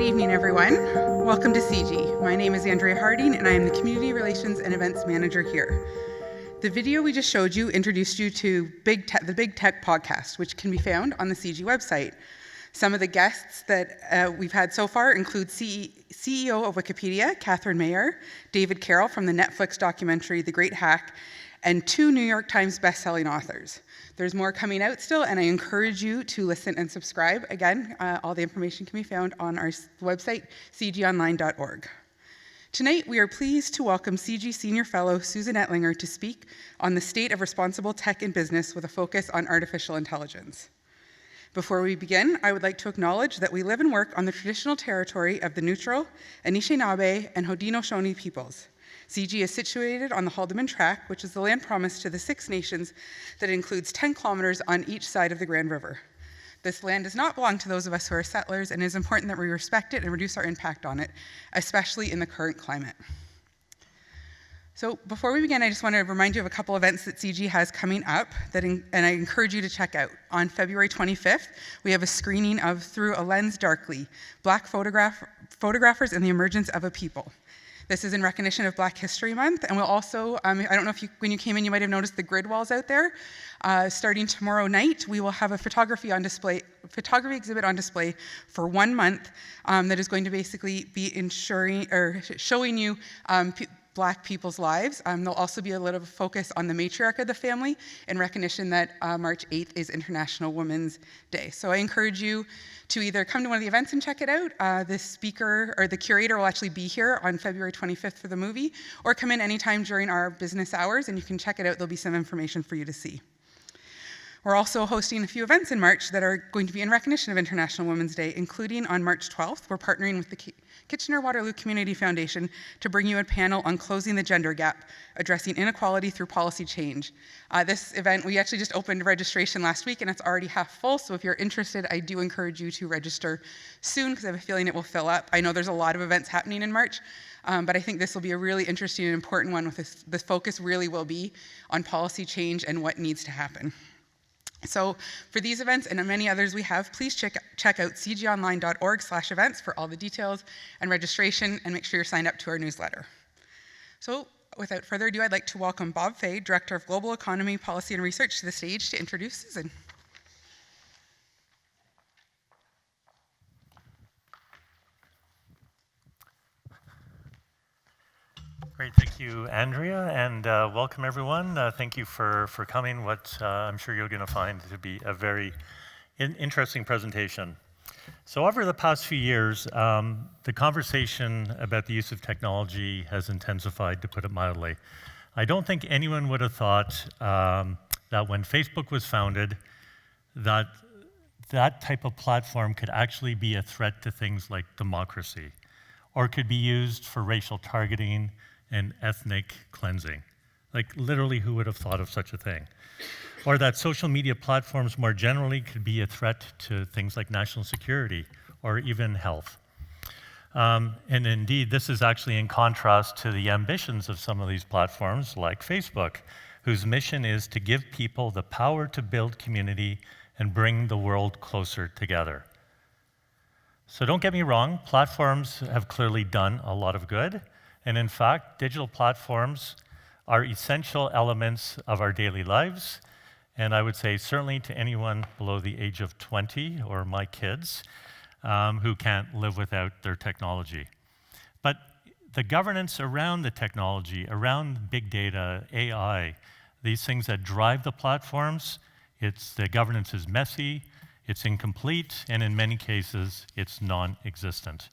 Good evening, everyone. Welcome to CIGI. My name is Andrea Harding, and I am the Community Relations and Events Manager here. The video we just showed you introduced you to the Big Tech podcast, which can be found on the CIGI website. Some of the guests that we've had so far include CEO of Wikipedia, Catherine Mayer, David Carroll from the Netflix documentary The Great Hack, and 2 New York Times bestselling authors. There's more coming out still, and I encourage you to listen and subscribe. Again, all the information can be found on our website, cgonline.org. Tonight, we are pleased to welcome CIGI Senior Fellow Susan Etlinger to speak on the state of responsible tech in business with a focus on artificial intelligence. Before we begin, I would like to acknowledge that we live and work on the traditional territory of the Neutral, Anishinaabe, and Haudenosaunee peoples. CIGI is situated on the Haldimand Tract, which is the land promised to the 6 nations that includes 10 kilometers on each side of the Grand River. This land does not belong to those of us who are settlers, and it is important that we respect it and reduce our impact on it, especially in the current climate. So before we begin, I just want to remind you of a couple events that CIGI has coming up, and I encourage you to check out. On February 25th, we have a screening of Through a Lens Darkly, Black Photographers and the Emergence of a People. This is in recognition of Black History Month, and we'll also, I don't know if when you came in, you might have noticed the grid walls out there. Starting tomorrow night, we will have a photography exhibit on display for 1 month that is going to basically be showing you Black people's lives. There'll also be a little focus on the matriarch of the family in recognition that March 8th is International Women's Day. So I encourage you to either come to one of the events and check it out. The speaker or the curator will actually be here on February 25th for the movie, or come in anytime during our business hours and you can check it out. There'll be some information for you to see. We're also hosting a few events in March that are going to be in recognition of International Women's Day, including on March 12th. We're partnering with the Kitchener-Waterloo Community Foundation to bring you a panel on closing the gender gap, addressing inequality through policy change. This event, we actually just opened registration last week and it's already half full, so if you're interested, I do encourage you to register soon because I have a feeling it will fill up. I know there's a lot of events happening in March, but I think this will be a really interesting and important one. The focus really will be on policy change and what needs to happen. So for these events and many others we have, please check out cgonline.org/events for all the details and registration, and make sure you're signed up to our newsletter. So without further ado, I'd like to welcome Bob Fay, Director of Global Economy, Policy and Research, to the stage to introduce Susan. Great, thank you, Andrea, and welcome everyone. Thank you for coming. What I'm sure you're going to find to be a very interesting presentation. So over the past few years, the conversation about the use of technology has intensified, to put it mildly. I don't think anyone would have thought that when Facebook was founded, that type of platform could actually be a threat to things like democracy, or could be used for racial targeting and ethnic cleansing. Like, literally, who would have thought of such a thing? Or that social media platforms more generally could be a threat to things like national security or even health. And indeed, this is actually in contrast to the ambitions of some of these platforms like Facebook, whose mission is to give people the power to build community and bring the world closer together. So don't get me wrong, platforms have clearly done a lot of good. And in fact, digital platforms are essential elements of our daily lives. And I would say certainly to anyone below the age of 20, or my kids, who can't live without their technology. But the governance around the technology, around big data, AI, these things that drive the platforms, the governance is messy, it's incomplete, and in many cases, it's non-existent.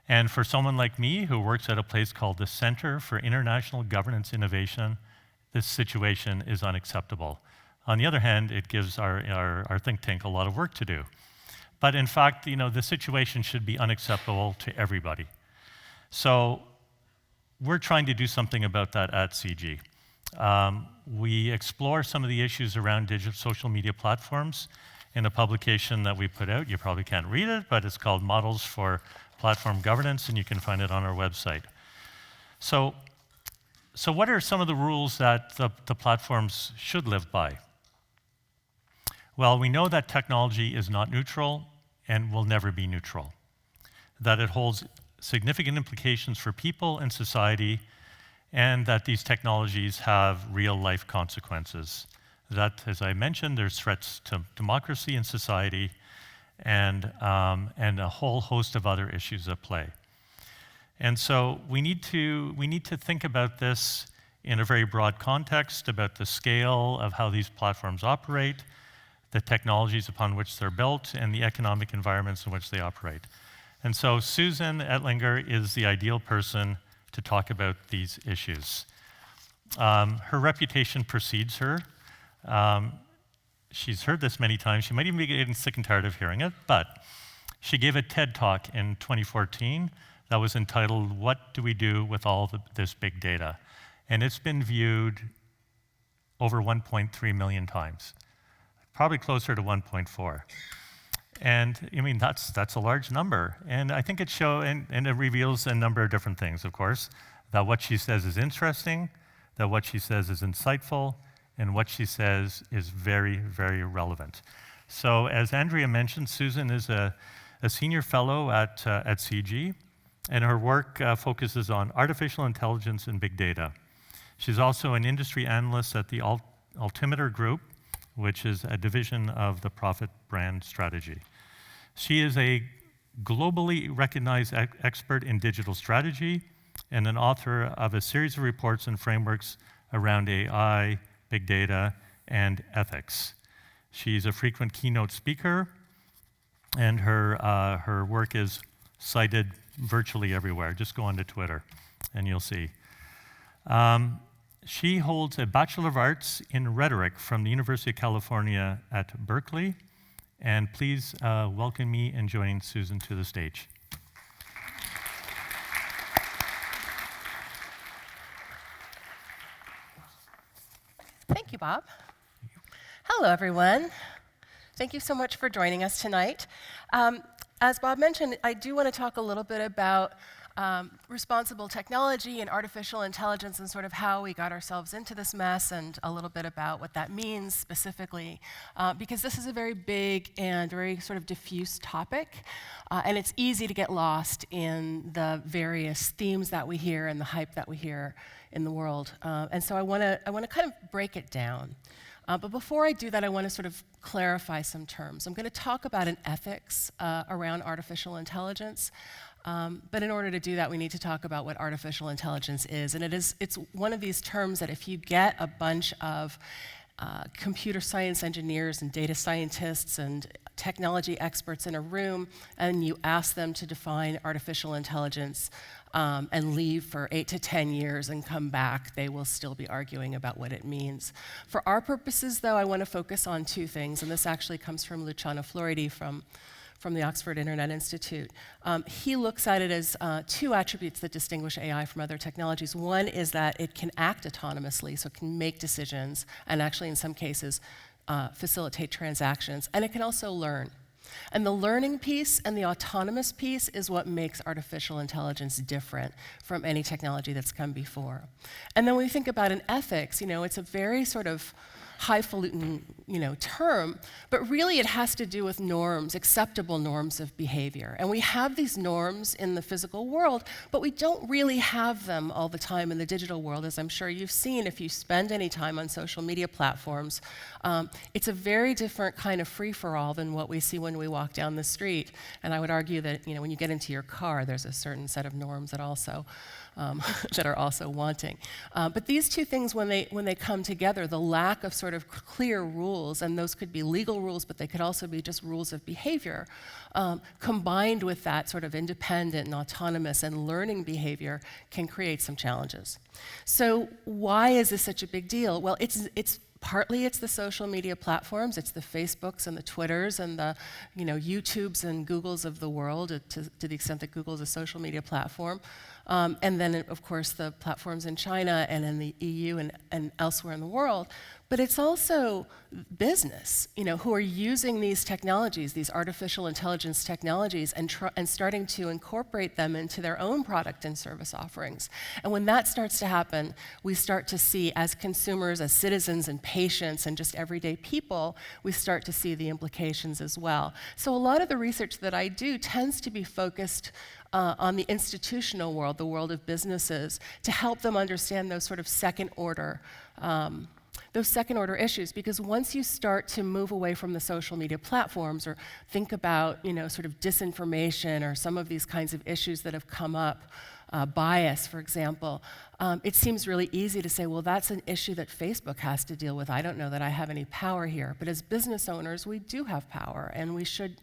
And for someone like me, who works at a place called the Center for International Governance Innovation, this situation is unacceptable. On the other hand, it gives our think tank a lot of work to do. But in fact, the situation should be unacceptable to everybody. So we're trying to do something about that at CIGI. We explore some of the issues around digital social media platforms in a publication that we put out. You probably can't read it, but it's called Models for Platform Governance, and you can find it on our website. So what are some of the rules that the platforms should live by? Well, we know that technology is not neutral and will never be neutral. that it holds significant implications for people and society, and that these technologies have real-life consequences. That, as I mentioned, there's threats to democracy and society, and a whole host of other issues at play. And so we need to think about this in a very broad context, about the scale of how these platforms operate, the technologies upon which they're built, and the economic environments in which they operate. And so Susan Etlinger is the ideal person to talk about these issues. Her reputation precedes her. She's heard this many times. She might even be getting sick and tired of hearing it, but she gave a TED Talk in 2014 that was entitled, "What Do We Do With All This Big Data?" And it's been viewed over 1.3 million times, probably closer to 1.4. And I mean, that's a large number. And I think it and it reveals a number of different things, of course, that what she says is interesting, that what she says is insightful, and what she says is very, very relevant. So as Andrea mentioned, Susan is a senior fellow at CIGI, and her work focuses on artificial intelligence and big data. She's also an industry analyst at the Altimeter Group, which is a division of the Profit Brand Strategy. She is a globally recognized expert in digital strategy and an author of a series of reports and frameworks around AI, big data, and ethics. She's a frequent keynote speaker, and her work is cited virtually everywhere. Just go onto Twitter, and you'll see. She holds a Bachelor of Arts in Rhetoric from the University of California at Berkeley. And please welcome me and join Susan to the stage. Thank you, Bob. Hello, everyone. Thank you so much for joining us tonight. As Bob mentioned, I do want to talk a little bit about responsible technology and artificial intelligence and sort of how we got ourselves into this mess, and a little bit about what that means specifically, because this is a very big and very sort of diffuse topic, and it's easy to get lost in the various themes that we hear and the hype that we hear in the world. And so I want to kind of break it down. But before I do that, I want to sort of clarify some terms. I'm going to talk about an ethics around artificial intelligence. But in order to do that, we need to talk about what artificial intelligence is. And it's one of these terms that if you get a bunch of computer science engineers and data scientists and technology experts in a room, and you ask them to define artificial intelligence and leave for 8 to 10 years and come back, they will still be arguing about what it means. For our purposes, though, I want to focus on two things, and this actually comes from Luciano Floridi from the Oxford Internet Institute. He looks at it as two attributes that distinguish AI from other technologies. One is that it can act autonomously, so it can make decisions, and actually in some cases facilitate transactions, and it can also learn. And the learning piece and the autonomous piece is what makes artificial intelligence different from any technology that's come before. And then when we think about an ethics, it's a very sort of highfalutin, term, but really it has to do with norms, acceptable norms of behavior. And we have these norms in the physical world, but we don't really have them all the time in the digital world, as I'm sure you've seen if you spend any time on social media platforms. It's a very different kind of free-for-all than what we see when we walk down the street. And I would argue that, when you get into your car, there's a certain set of norms that also that are also wanting. But these two things, when they come together, the lack of sort of clear rules, and those could be legal rules, but they could also be just rules of behavior, combined with that sort of independent and autonomous and learning behavior, can create some challenges. So why is this such a big deal? Well, partly it's the social media platforms, it's the Facebooks and the Twitters and the YouTubes and Googles of the world, to the extent that Google is a social media platform. And then, of course, the platforms in China and in the EU and elsewhere in the world. But it's also business, who are using these technologies, these artificial intelligence technologies, and starting to incorporate them into their own product and service offerings. And when that starts to happen, we start to see, as consumers, as citizens and patients and just everyday people, we start to see the implications as well. So a lot of the research that I do tends to be focused on the institutional world, the world of businesses, to help them understand those sort of second-order issues, because once you start to move away from the social media platforms or think about, sort of disinformation or some of these kinds of issues that have come up, bias, for example, it seems really easy to say, well, that's an issue that Facebook has to deal with. I don't know that I have any power here. But as business owners, we do have power, and we should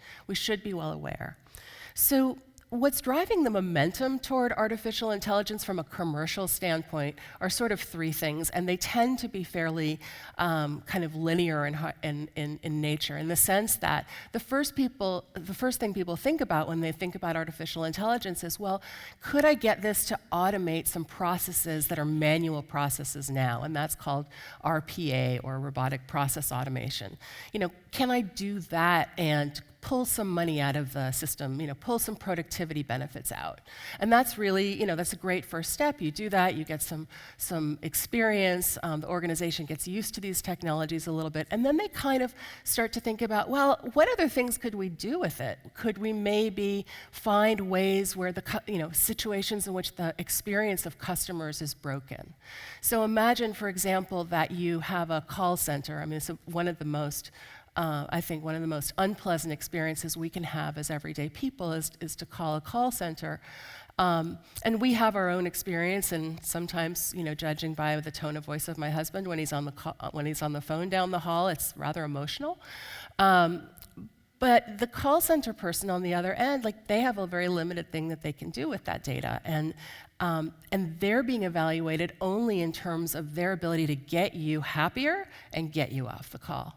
be well aware. So what's driving the momentum toward artificial intelligence from a commercial standpoint are sort of three things, and they tend to be fairly kind of linear in nature, in the sense that the first thing people think about when they think about artificial intelligence is, well, could I get this to automate some processes that are manual processes now? And that's called RPA, or robotic process automation. Can I do that and pull some money out of the system, pull some productivity benefits out? And that's really, that's a great first step. You do that, you get some experience, the organization gets used to these technologies a little bit, and then they kind of start to think about, well, what other things could we do with it? Could we maybe find ways where situations in which the experience of customers is broken? So imagine, for example, that you have a call center. I mean, it's one of the most unpleasant experiences we can have as everyday people is to call a call center. And we have our own experience, and sometimes, judging by the tone of voice of my husband when he's on the phone down the hall, it's rather emotional. But the call center person on the other end, they have a very limited thing that they can do with that data. And they're being evaluated only in terms of their ability to get you happier and get you off the call.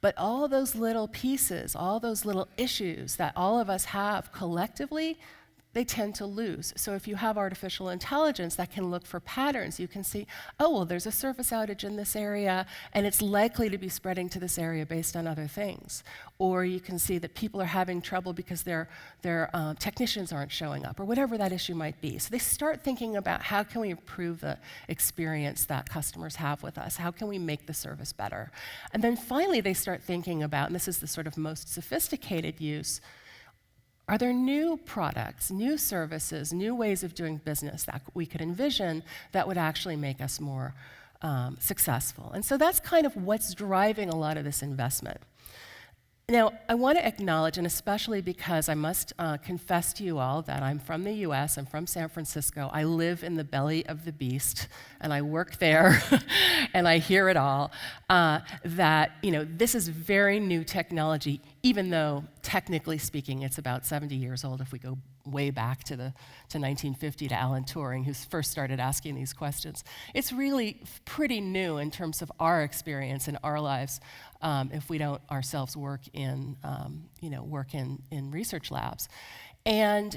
But all those little pieces, all those little issues that all of us have collectively, they tend to lose. So if you have artificial intelligence that can look for patterns, you can see, oh, well, there's a service outage in this area, and it's likely to be spreading to this area based on other things. Or you can see that people are having trouble because their technicians aren't showing up, or whatever that issue might be. So they start thinking about, how can we improve the experience that customers have with us? How can we make the service better? And then finally, they start thinking about, and this is the sort of most sophisticated use, are there new products, new services, new ways of doing business that we could envision that would actually make us more successful? And so that's kind of what's driving a lot of this investment. Now, I want to acknowledge, and especially because I must confess to you all that I'm from the US, I'm from San Francisco, I live in the belly of the beast, and I work there, and I hear it all, that this is very new technology, even though, technically speaking, it's about 70 years old if we go way back to 1950 to Alan Turing, who first started asking these questions. It's really pretty new in terms of our experience in our lives, if we don't ourselves work in research labs. And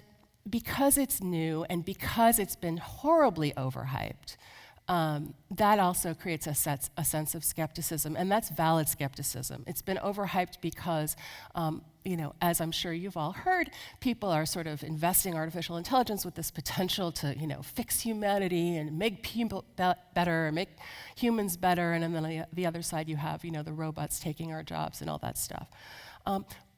because it's new and because it's been horribly overhyped, that also creates a sense of skepticism, and that's valid skepticism. It's been overhyped because, as I'm sure you've all heard, people are sort of investing artificial intelligence with this potential to, fix humanity and make people better, make humans better, and then on the other side you have, the robots taking our jobs and all that stuff.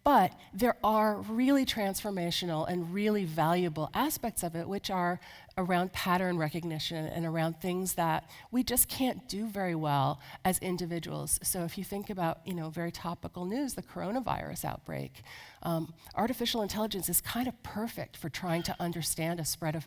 But there are really transformational and really valuable aspects of it, which are around pattern recognition and around things that we just can't do very well as individuals. So if you think about, very topical news, the coronavirus outbreak, artificial intelligence is kind of perfect for trying to understand the spread of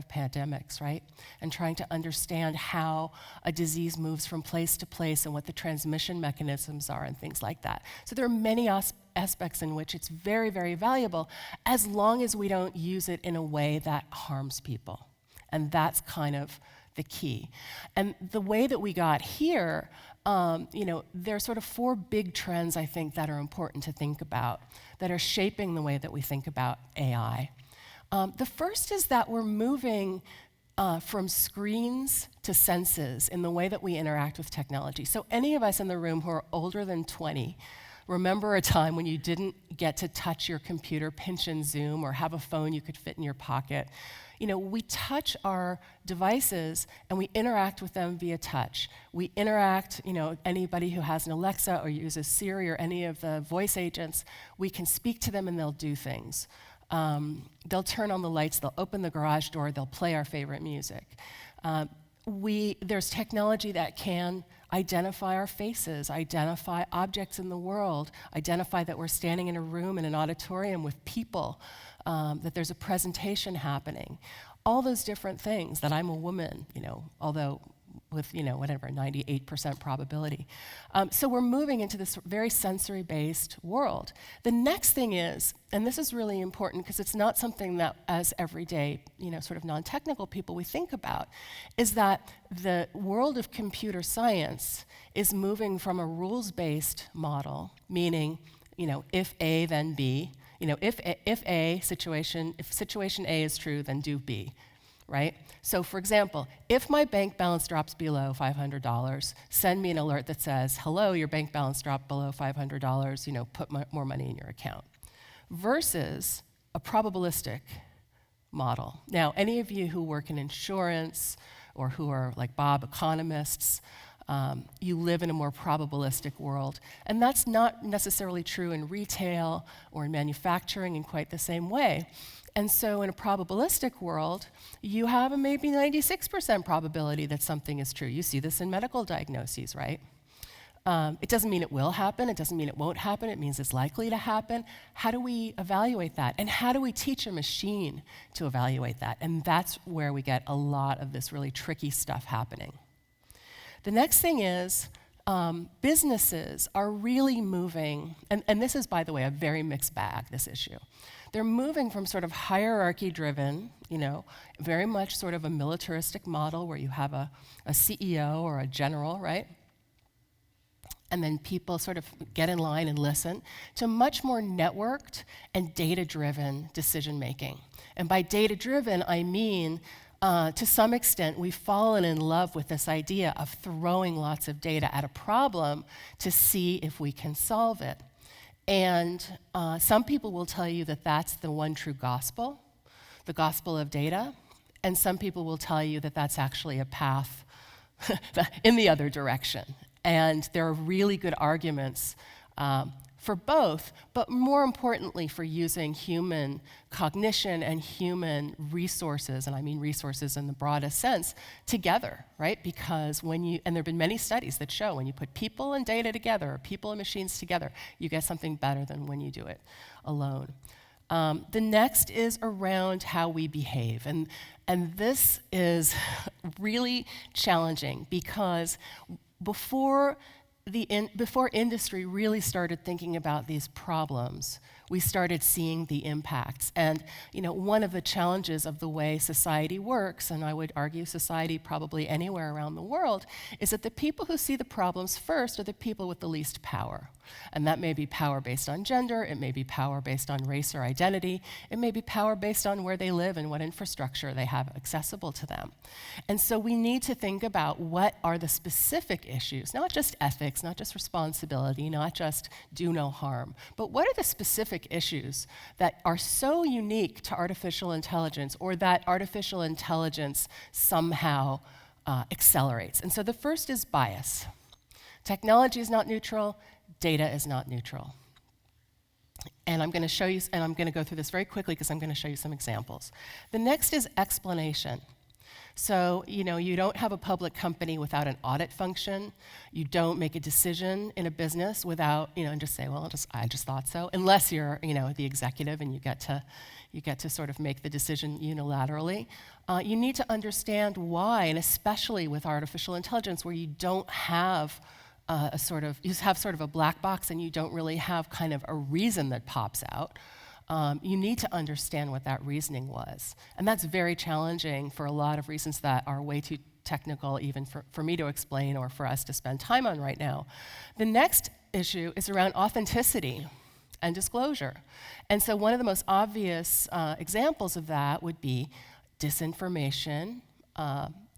pandemics, right? And trying to understand how a disease moves from place to place and what the transmission mechanisms are and things like that. So there are many aspects in which it's very, very valuable, as long as we don't use it in a way that harms people. And that's kind of the key. And the way that we got here, there are sort of four big trends, I think, that are important to think about, that are shaping the way that we think about AI. The first is that we're moving from screens to senses in the way that we interact with technology. So any of us in the room who are older than 20 remember a time when you didn't get to touch your computer, pinch and zoom, or have a phone you could fit in your pocket. You know, we touch our devices and we interact with them via touch. We interact, you know, anybody who has an Alexa or uses Siri or any of the voice agents, we can speak to them and they'll do things. They'll turn on the lights, they'll open the garage door, they'll play our favorite music. There's technology that can identify our faces, identify objects in the world, identify that we're standing in a room in an auditorium with people, that there's a presentation happening. All those different things, that I'm a woman, you know, although with, you know, whatever, 98% probability. So we're moving into this very sensory-based world. The next thing is, and this is really important because it's not something that as everyday, you know, sort of non-technical people we think about, is that the world of computer science is moving from a rules-based model, meaning, you know, if A, then B. You know, if situation A is true, then do B, right? So for example, if my bank balance drops below $500, send me an alert that says, hello, your bank balance dropped below $500, you know, put more money in your account. Versus a probabilistic model. Now, any of you who work in insurance or who are, like Bob, economists, you live in a more probabilistic world. And that's not necessarily true in retail or in manufacturing in quite the same way. And so in a probabilistic world, you have a maybe 96% probability that something is true. You see this in medical diagnoses, right? It doesn't mean it will happen. It doesn't mean it won't happen. It means it's likely to happen. How do we evaluate that? And how do we teach a machine to evaluate that? And that's where we get a lot of this really tricky stuff happening. The next thing is businesses are really moving, and this is, by the way, a very mixed bag, this issue. They're moving from sort of hierarchy-driven, you know, very much sort of a militaristic model where you have a CEO or a general, right? And then people sort of get in line and listen, to much more networked and data-driven decision-making. And by data-driven, I mean, to some extent, we've fallen in love with this idea of throwing lots of data at a problem to see if we can solve it. And some people will tell you that that's the one true gospel, the gospel of data. And some people will tell you that that's actually a path in the other direction. And there are really good arguments for both, but more importantly for using human cognition and human resources, and I mean resources in the broadest sense, together, right? Because and there have been many studies that show when you put people and data together, or people and machines together, you get something better than when you do it alone. The next is around how we behave, and this is really challenging because before industry really started thinking about these problems, we started seeing the impacts. And you know, one of the challenges of the way society works, and I would argue society probably anywhere around the world, is that the people who see the problems first are the people with the least power. And that may be power based on gender, it may be power based on race or identity, it may be power based on where they live and what infrastructure they have accessible to them. And so we need to think about what are the specific issues, not just ethics, not just responsibility, not just do no harm, but what are the specific issues that are so unique to artificial intelligence or that artificial intelligence somehow accelerates. And so the first is bias. Technology is not neutral, data is not neutral. And I'm going to show you, and I'm going to go through this very quickly because I'm going to show you some examples. The next is explanation. So, you know, you don't have a public company without an audit function. You don't make a decision in a business without, you know, and just say, well, I just thought so. Unless you're, you know, the executive and you get to sort of make the decision unilaterally. You need to understand why, and especially with artificial intelligence, where you don't have you have sort of a black box and you don't really have kind of a reason that pops out. You need to understand what that reasoning was. And that's very challenging for a lot of reasons that are way too technical even for me to explain or for us to spend time on right now. The next issue is around authenticity. and disclosure. And so one of the most obvious examples of that would be disinformation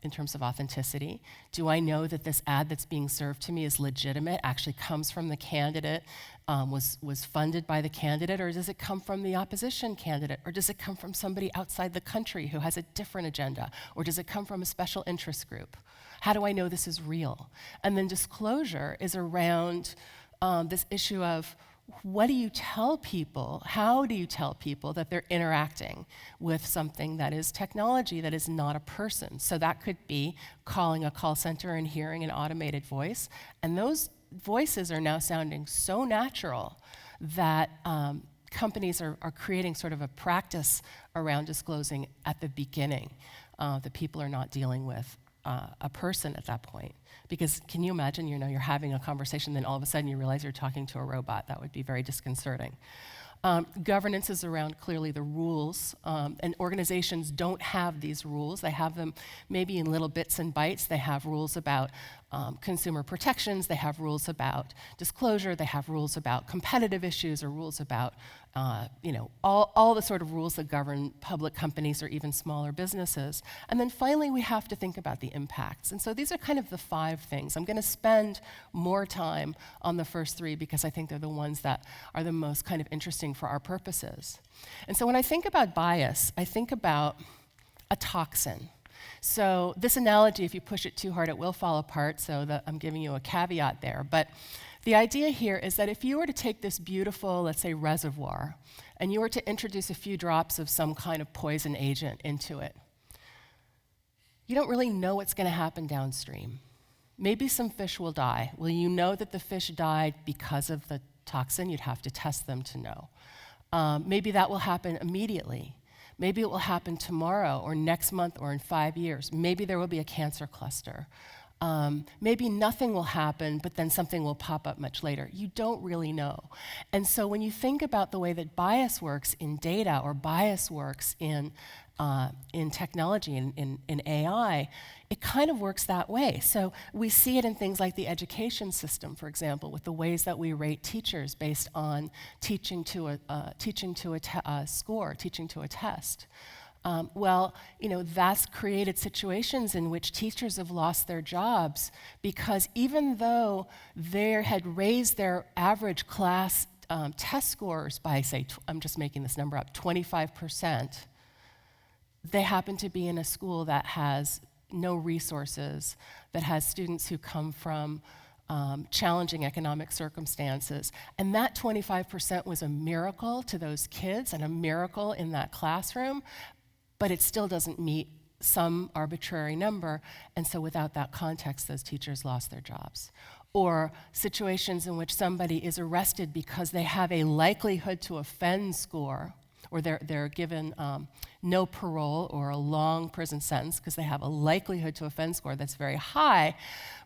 in terms of authenticity. Do I know that this ad that's being served to me is legitimate, actually comes from the candidate, was funded by the candidate, or does it come from the opposition candidate, or does it come from somebody outside the country who has a different agenda, or does it come from a special interest group? How do I know this is real? And then disclosure is around this issue of, what do you tell people? How do you tell people that they're interacting with something that is technology, that is not a person? So that could be calling a call center and hearing an automated voice. And those voices are now sounding so natural that companies are creating sort of a practice around disclosing at the beginning that people are not dealing with a person at that point. Because can you imagine, you're having a conversation, then all of a sudden you realize you're talking to a robot? That would be very disconcerting. Governance is around clearly the rules, and organizations don't have these rules. They have them maybe in little bits and bytes. They have rules about consumer protections, they have rules about disclosure, they have rules about competitive issues, or rules about all the sort of rules that govern public companies or even smaller businesses. And then finally, we have to think about the impacts. And so these are kind of the 5 things. I'm going to spend more time on the first 3 because I think they're the ones that are the most kind of interesting for our purposes. And so when I think about bias, I think about a toxin. So this analogy, if you push it too hard, it will fall apart, so I'm giving you a caveat there. But the idea here is that if you were to take this beautiful, let's say, reservoir, and you were to introduce a few drops of some kind of poison agent into it, you don't really know what's going to happen downstream. Maybe some fish will die. Will you know that the fish died because of the toxin? You'd have to test them to know. Maybe that will happen immediately. Maybe it will happen tomorrow or next month or in 5 years. Maybe there will be a cancer cluster. Maybe nothing will happen, but then something will pop up much later. You don't really know. And so when you think about the way that bias works in data, or bias works in technology, in AI, it kind of works that way. So we see it in things like the education system, for example, with the ways that we rate teachers based on teaching to a score, teaching to a test. That's created situations in which teachers have lost their jobs because even though they had raised their average class test scores by, say, I'm just making this number up, 25%, they happen to be in a school that has no resources, that has students who come from challenging economic circumstances. And that 25% was a miracle to those kids and a miracle in that classroom, but it still doesn't meet some arbitrary number, and so without that context, those teachers lost their jobs. Or situations in which somebody is arrested because they have a likelihood to offend score, or they're given no parole or a long prison sentence because they have a likelihood to offend score that's very high,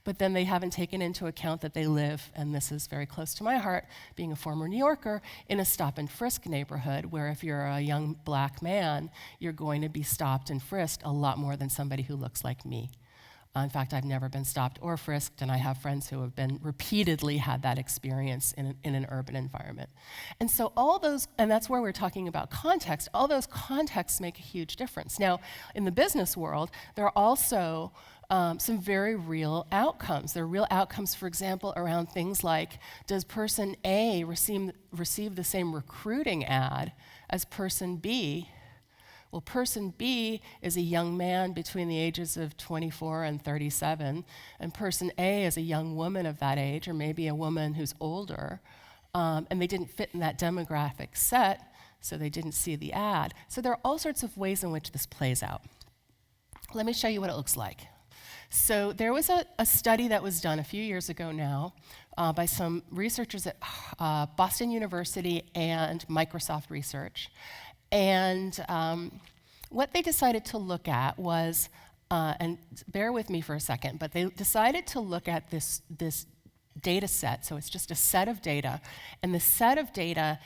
but then they haven't taken into account that they live, and this is very close to my heart, being a former New Yorker, in a stop and frisk neighborhood where if you're a young black man, you're going to be stopped and frisked a lot more than somebody who looks like me. In fact, I've never been stopped or frisked, and I have friends who have been repeatedly had that experience in an urban environment. And so all those, and that's where we're talking about context, all those contexts make a huge difference. Now, in the business world, there are also some very real outcomes. There are real outcomes, for example, around things like, does person A receive the same recruiting ad as person B? Well, person B is a young man between the ages of 24 and 37, and person A is a young woman of that age, or maybe a woman who's older, and they didn't fit in that demographic set, so they didn't see the ad. So there are all sorts of ways in which this plays out. Let me show you what it looks like. So there was a study that was done a few years ago now by some researchers at Boston University and Microsoft Research. And what they decided to look at was, and bear with me for a second, but they decided to look at this data set. So it's just a set of data. And the set of data,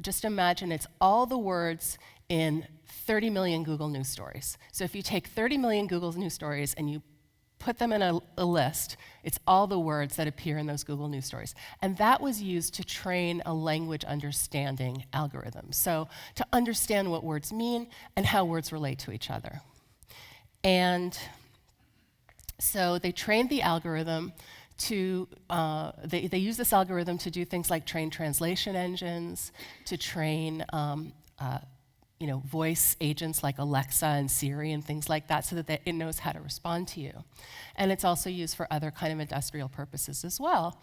just imagine it's all the words in 30 million Google News stories. So if you take 30 million Google News stories and you put them in a list. It's all the words that appear in those Google News stories. And that was used to train a language understanding algorithm. So to understand what words mean and how words relate to each other. And so they trained the algorithm to, they use this algorithm to do things like train translation engines, to train voice agents like Alexa and Siri and things like that, so that it knows how to respond to you. And it's also used for other kind of industrial purposes as well.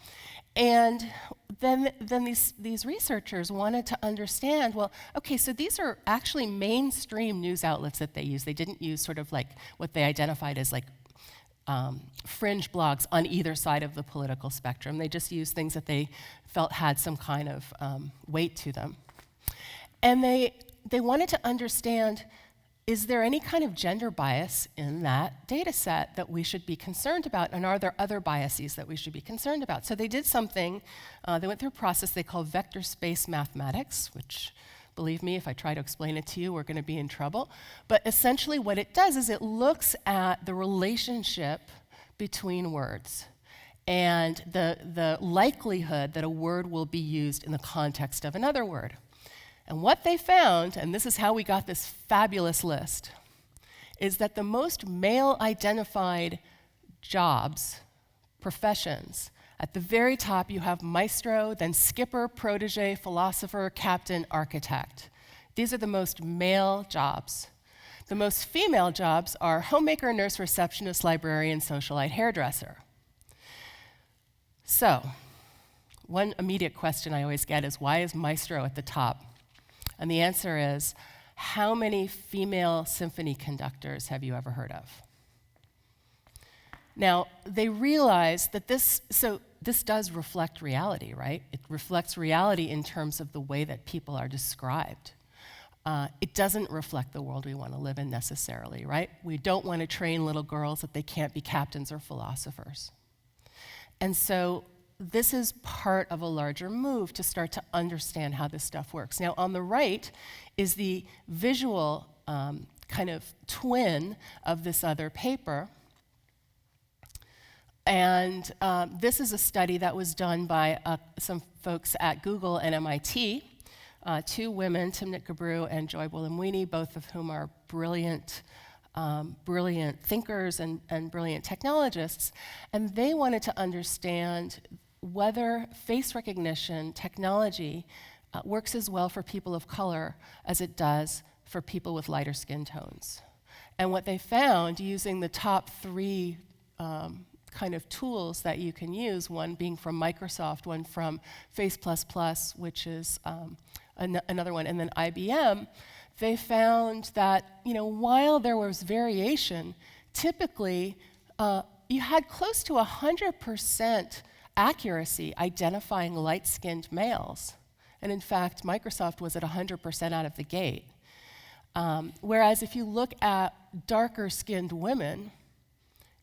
And then these researchers wanted to understand, well, okay, so these are actually mainstream news outlets that they use. They didn't use sort of like what they identified as like fringe blogs on either side of the political spectrum. They just used things that they felt had some kind of weight to them. And they wanted to understand, is there any kind of gender bias in that data set that we should be concerned about, and are there other biases that we should be concerned about? So they did something, they went through a process they call vector space mathematics, which, believe me, if I try to explain it to you, we're going to be in trouble. But essentially what it does is it looks at the relationship between words and the likelihood that a word will be used in the context of another word. And what they found, and this is how we got this fabulous list, is that the most male-identified jobs, professions, at the very top you have maestro, then skipper, protege, philosopher, captain, architect. These are the most male jobs. The most female jobs are homemaker, nurse, receptionist, librarian, socialite, hairdresser. So, one immediate question I always get is, why is maestro at the top? And the answer is, how many female symphony conductors have you ever heard of? Now, they realized that this does reflect reality, right? It reflects reality in terms of the way that people are described. It doesn't reflect the world we want to live in necessarily, right? We don't want to train little girls that they can't be captains or philosophers. And so this is part of a larger move to start to understand how this stuff works. Now, on the right is the visual kind of twin of this other paper. And this is a study that was done by some folks at Google and MIT, two women, Timnit Gebru and Joy Buolamwini, both of whom are brilliant thinkers and brilliant technologists. And they wanted to understand whether face recognition technology works as well for people of color as it does for people with lighter skin tones. And what they found, using the top three kind of tools that you can use, one being from Microsoft, one from Face++, which is another one, and then IBM, they found that, while there was variation, typically you had close to 100% accuracy identifying light-skinned males. And in fact, Microsoft was at 100% out of the gate. Whereas if you look at darker-skinned women,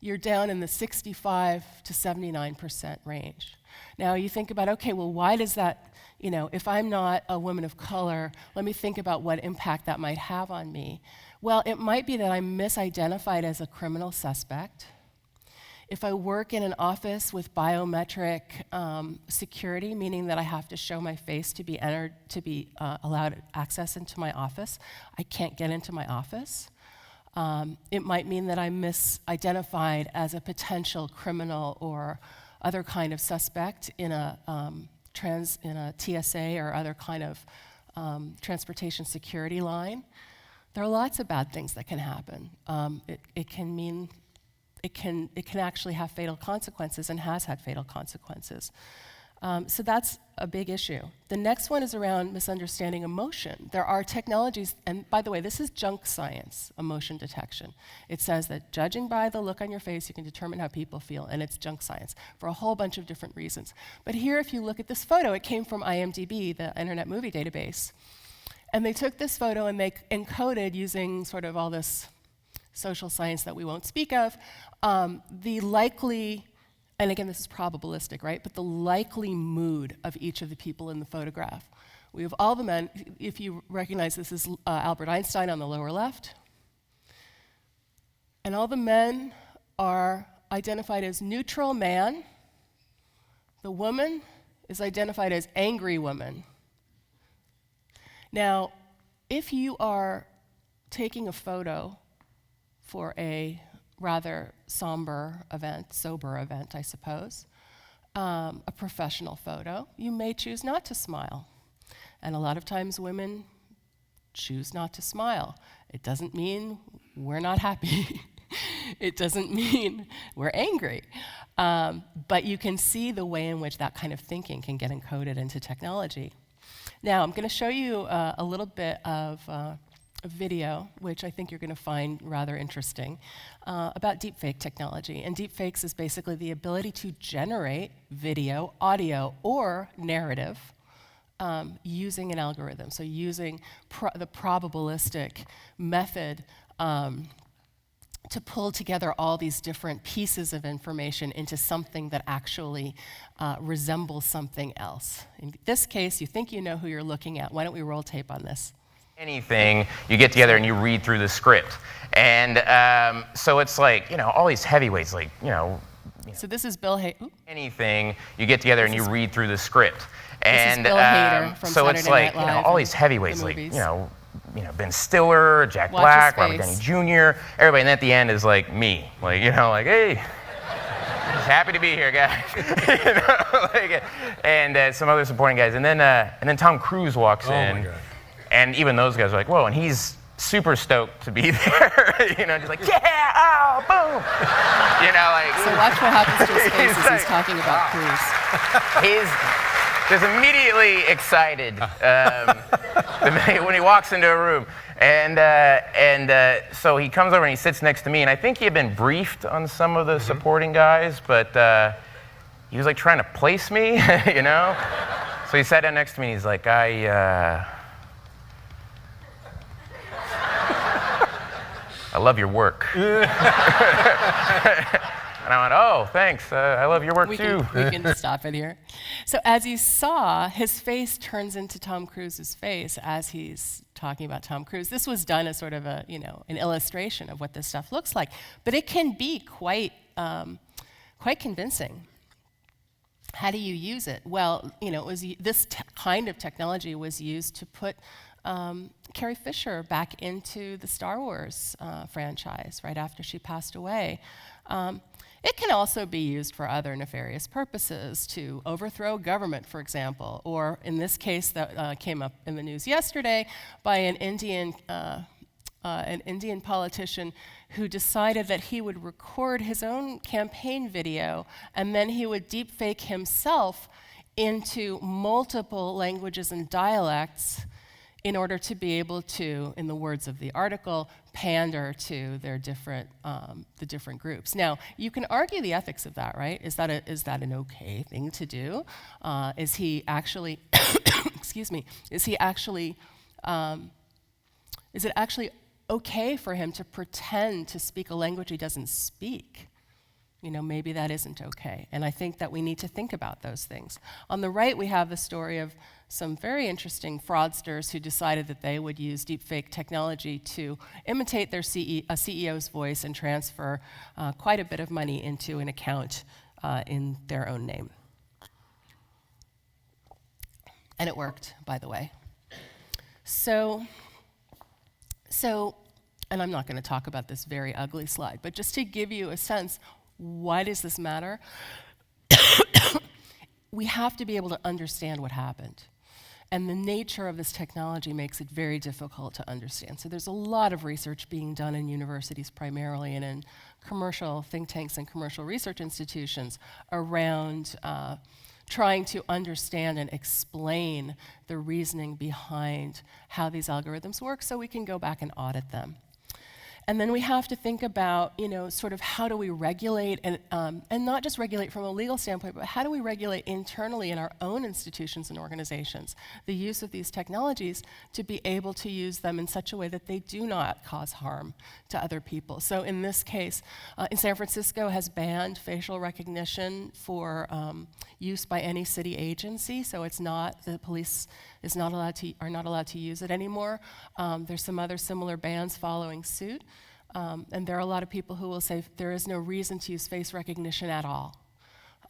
you're down in the 65 to 79% range. Now you think about, okay, well, why does that, if I'm not a woman of color, let me think about what impact that might have on me. Well, it might be that I'm misidentified as a criminal suspect. If I work in an office with biometric security, meaning that I have to show my face to be entered, to be allowed access into my office, I can't get into my office. It might mean that I'm misidentified as a potential criminal or other kind of suspect in a TSA or other kind of transportation security line. There are lots of bad things that can happen. It can actually have fatal consequences and has had fatal consequences. So that's a big issue. The next one is around misunderstanding emotion. There are technologies, and by the way, this is junk science, emotion detection. It says that judging by the look on your face, you can determine how people feel, and it's junk science for a whole bunch of different reasons. But here, if you look at this photo, it came from IMDb, the Internet Movie Database. And they took this photo and they encoded, using sort of all this social science that we won't speak of, the likely, and again, this is probabilistic, right? But the likely mood of each of the people in the photograph. We have all the men. If you recognize, this is Albert Einstein on the lower left. And all the men are identified as neutral man. The woman is identified as angry woman. Now, if you are taking a photo for a rather sober event, I suppose, a professional photo, you may choose not to smile. And a lot of times women choose not to smile. It doesn't mean we're not happy. It doesn't mean we're angry. But you can see the way in which that kind of thinking can get encoded into technology. Now, I'm going to show you a little bit of a video, which I think you're going to find rather interesting, about deepfake technology. And deepfakes is basically the ability to generate video, audio, or narrative using an algorithm. So using the probabilistic method to pull together all these different pieces of information into something that actually resembles something else. In this case, you think you know who you're looking at. Why don't we roll tape on this? Anything, you get together and you read through the script. And so it's like, all these heavyweights, like, So this is Bill Hader. Anything, you get together and you read through the script. And Bill Hader from so it's Saturday like, Night Live all these heavyweights, the like, movies. Ben Stiller, Jack Watch Black, his Robert face. Downey Jr., everybody, and at the end is like me, like, like, hey, just happy to be here, guys. And some other supporting guys, and then Tom Cruise walks in, my God. and even those guys are like, whoa, and he's super stoked to be there, just like, yeah, oh, boom, So watch what happens to his face as like, he's talking about Cruise. He's just immediately excited when he walks into a room. And so he comes over and he sits next to me, and I think he had been briefed on some of the supporting guys, but he was like trying to place me, So he sat down next to me and he's like, I love your work. And I went, oh, thanks. I love your work too. We can stop it here. So as you saw, his face turns into Tom Cruise's face as he's talking about Tom Cruise. This was done as sort of an illustration of what this stuff looks like, but it can be quite convincing. How do you use it? Well, this kind of technology was used to put Carrie Fisher back into the Star Wars franchise right after she passed away. It can also be used for other nefarious purposes, to overthrow government, for example, or in this case that came up in the news yesterday by an Indian politician who decided that he would record his own campaign video and then he would deepfake himself into multiple languages and dialects in order to be able to, in the words of the article, pander to their different, the different groups. Now, you can argue the ethics of that, right? Is that an okay thing to do? Is he actually, excuse me, is it actually okay for him to pretend to speak a language he doesn't speak? Maybe that isn't okay. And I think that we need to think about those things. On the right, we have the story of some very interesting fraudsters who decided that they would use deepfake technology to imitate their CEO's voice and transfer quite a bit of money into an account in their own name. And it worked, by the way. So, and I'm not going to talk about this very ugly slide, but just to give you a sense, why does this matter? We have to be able to understand what happened. And the nature of this technology makes it very difficult to understand. So there's a lot of research being done in universities primarily and in commercial think tanks and commercial research institutions around trying to understand and explain the reasoning behind how these algorithms work so we can go back and audit them. And then we have to think about, sort of how do we regulate, and not just regulate from a legal standpoint, but how do we regulate internally in our own institutions and organizations the use of these technologies to be able to use them in such a way that they do not cause harm to other people. So in this case, in San Francisco has banned facial recognition for use by any city agency, so it's not, the police are not allowed to use it anymore. There's some other similar bans following suit. And there are a lot of people who will say there is no reason to use face recognition at all.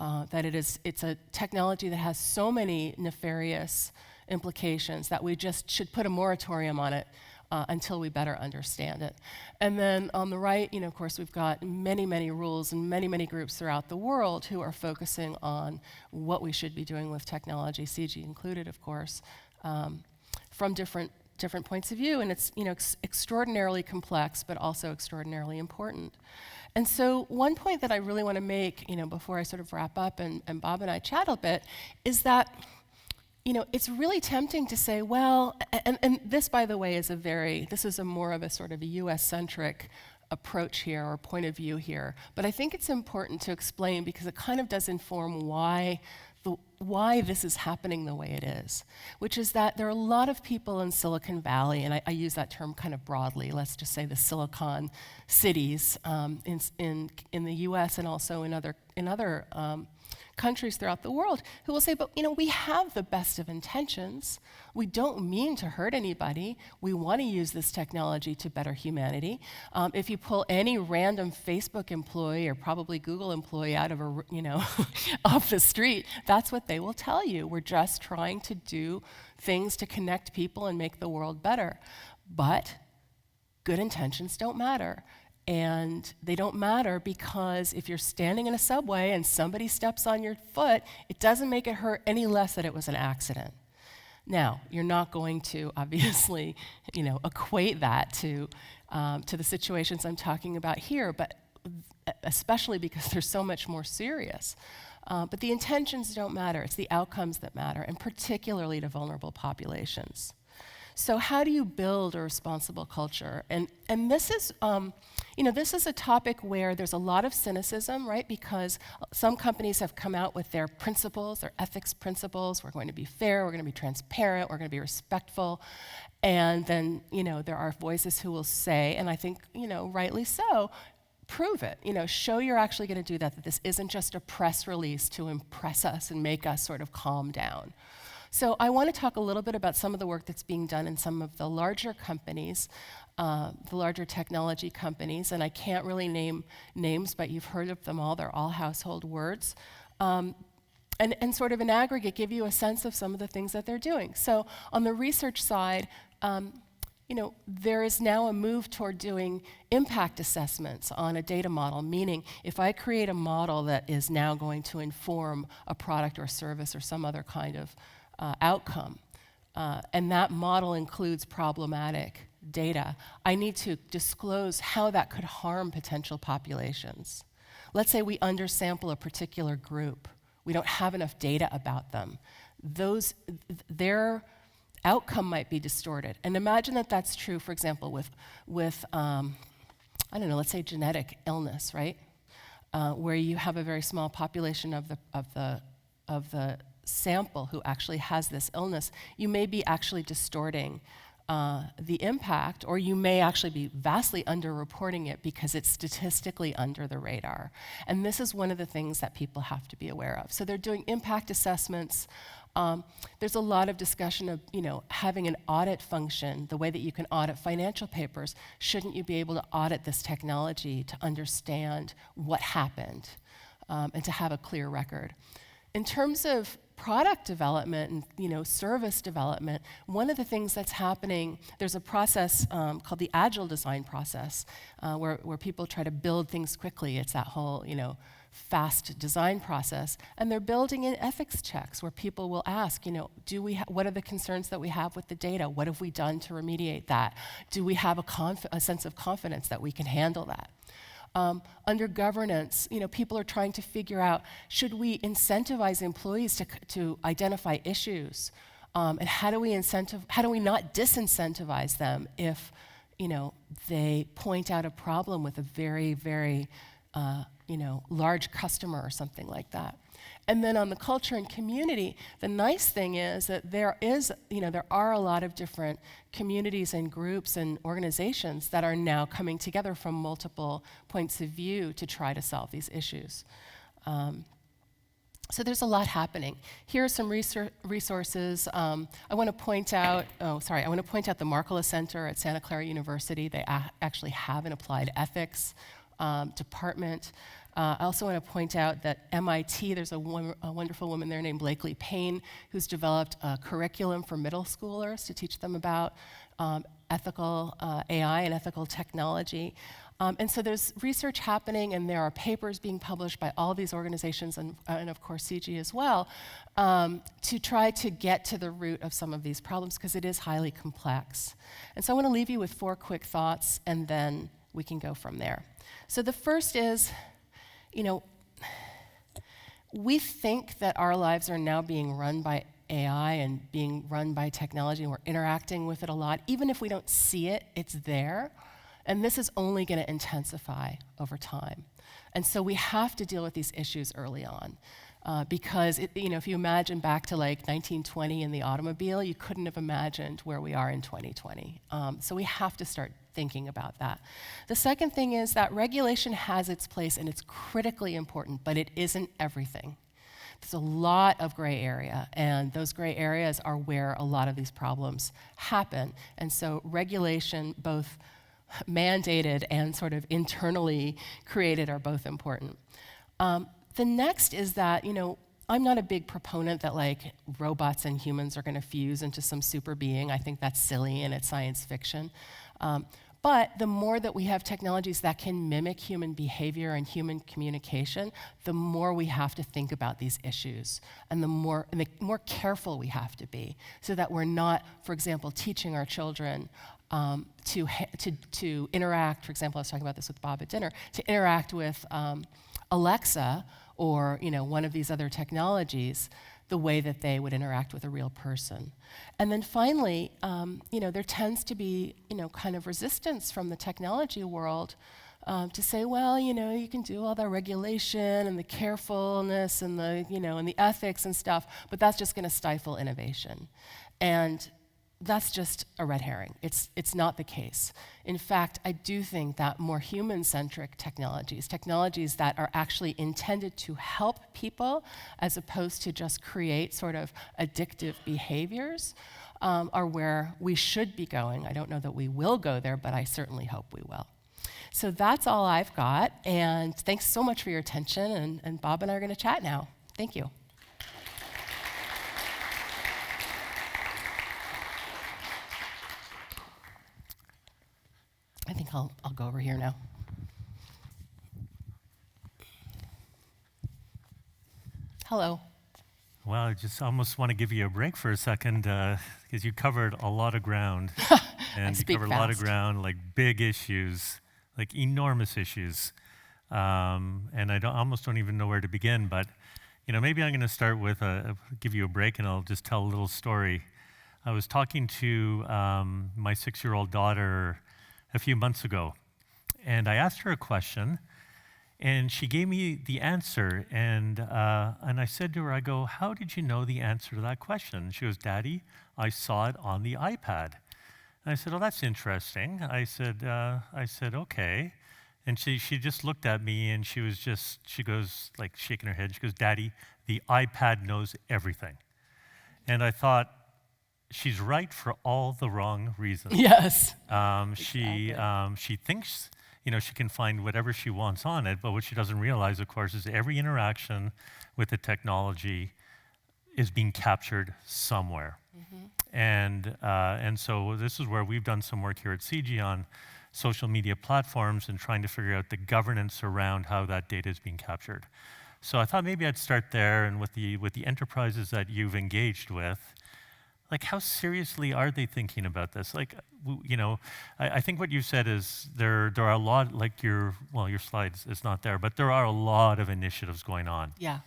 That it's a technology that has so many nefarious implications that we just should put a moratorium on it until we better understand it. And then on the right, of course, we've got many, many rules and many, many groups throughout the world who are focusing on what we should be doing with technology, CIGI included, of course, from different points of view. And it's extraordinarily complex, but also extraordinarily important. And so one point that I really want to make, before I sort of wrap up and Bob and I chat a bit, is that it's really tempting to say, well, and this, by the way, this is more of a sort of a US-centric approach here or point of view here. But I think it's important to explain because it kind of does inform why this is happening the way it is, which is that there are a lot of people in Silicon Valley, and I use that term kind of broadly, let's just say the Silicon cities in the US and also in other countries throughout the world, who will say, but we have the best of intentions. We don't mean to hurt anybody. We want to use this technology to better humanity. If you pull any random Facebook employee or probably Google employee out of off the street, that's what they will tell you. We're just trying to do things to connect people and make the world better. But good intentions don't matter. And they don't matter because if you're standing in a subway and somebody steps on your foot, it doesn't make it hurt any less that it was an accident. Now, you're not going to obviously, equate that to the situations I'm talking about here, but especially because they're so much more serious. But the intentions don't matter. It's the outcomes that matter, and particularly to vulnerable populations. So how do you build a responsible culture? And this is, this is a topic where there's a lot of cynicism, right? Because some companies have come out with their principles, their ethics principles. We're going to be fair, we're going to be transparent, we're going to be respectful. And then, there are voices who will say, and I think, rightly so, prove it. Show you're actually going to do that this isn't just a press release to impress us and make us sort of calm down. So I want to talk a little bit about some of the work that's being done in some of the larger companies, the larger technology companies, and I can't really name names, but you've heard of them all. They're all household words. And sort of in aggregate, give you a sense of some of the things that they're doing. So on the research side, there is now a move toward doing impact assessments on a data model, meaning if I create a model that is now going to inform a product or service or some other kind of outcome, and that model includes problematic data, I need to disclose how that could harm potential populations. Let's say we undersample a particular group. We don't have enough data about them. Their outcome might be distorted. And imagine that that's true, for example, with let's say genetic illness, right? Where you have a very small population of the sample who actually has this illness. You may be actually distorting the impact, or you may actually be vastly underreporting it because it's statistically under the radar. And this is one of the things that people have to be aware of. So they're doing impact assessments. There's a lot of discussion of, having an audit function, the way that you can audit financial papers. Shouldn't you be able to audit this technology to understand what happened and to have a clear record? In terms of product development and service development, one of the things that's happening, there's a process called the agile design process, where people try to build things quickly. It's that whole fast design process, and they're building in ethics checks where people will ask, what are the concerns that we have with the data? What have we done to remediate that? Do we have a sense of confidence that we can handle that? Under governance, people are trying to figure out, should we incentivize employees to identify issues? And how do we not disincentivize them if, they point out a problem with a very, very, large customer or something like that? And then on the culture and community, the nice thing is that there are a lot of different communities and groups and organizations that are now coming together from multiple points of view to try to solve these issues. So there's a lot happening. Here are some resources. I want to point out, I want to point out the Markkula Center at Santa Clara University. They actually have an applied ethics department. I also want to point out that MIT, there's a wonderful woman there named Blakely Payne, who's developed a curriculum for middle schoolers to teach them about ethical AI and ethical technology. And so there's research happening, and there are papers being published by all these organizations, and of course CIGI as well, to try to get to the root of some of these problems, because it is highly complex. And so I want to leave you with 4 quick thoughts, and then we can go from there. So the first is, we think that our lives are now being run by AI and being run by technology, and we're interacting with it a lot. Even if we don't see it, it's there. And this is only going to intensify over time. And so we have to deal with these issues early on. Because if you imagine back to like 1920 in the automobile, you couldn't have imagined where we are in 2020. So we have to start thinking about that. The second thing is that regulation has its place, and it's critically important, but it isn't everything. There's a lot of gray area, and those gray areas are where a lot of these problems happen. And so regulation, both mandated and sort of internally created, are both important. The next is that, I'm not a big proponent that like robots and humans are going to fuse into some super being. I think that's silly and it's science fiction. But the more that we have technologies that can mimic human behavior and human communication, the more we have to think about these issues, and the more careful we have to be, so that we're not, for example, teaching our children to interact. For example, I was talking about this with Bob at dinner, to interact with Alexa or one of these other technologies the way that they would interact with a real person. And then finally, there tends to be kind of resistance from the technology world to say, well, you can do all the regulation and the carefulness and the and the ethics and stuff, but that's just going to stifle innovation. And that's just a red herring. It's not the case. In fact, I do think that more human-centric technologies that are actually intended to help people as opposed to just create sort of addictive behaviors, are where we should be going. I don't know that we will go there, but I certainly hope we will. So that's all I've got, and thanks so much for your attention, and Bob and I are going to chat now. Thank you. I think I'll go over here now. Hello. Well, I just almost want to give you a break for a second, because you covered a lot of ground. And you covered a lot of ground, like big issues, like enormous issues. And I almost don't even know where to begin, but maybe I'm going to start with give you a break, and I'll just tell a little story. I was talking to my 6-year-old daughter a few months ago, and I asked her a question, and she gave me the answer, and I said to her, I go, how did you know the answer to that question? She goes, Daddy, I saw it on the iPad. And I said, oh, that's interesting. I said, okay. And she just looked at me, and she goes, like, shaking her head. She goes, Daddy, the iPad knows everything. And I thought, she's right for all the wrong reasons. Yes. She thinks, she can find whatever she wants on it, but what she doesn't realize, of course, is every interaction with the technology is being captured somewhere. Mm-hmm. And so this is where we've done some work here at CIGI on social media platforms and trying to figure out the governance around how that data is being captured. So I thought maybe I'd start there, and with the enterprises that you've engaged with, like, how seriously are they thinking about this? Like, I think what you said is there are a lot, like your slides is not there, but there are a lot of initiatives going on. Yeah.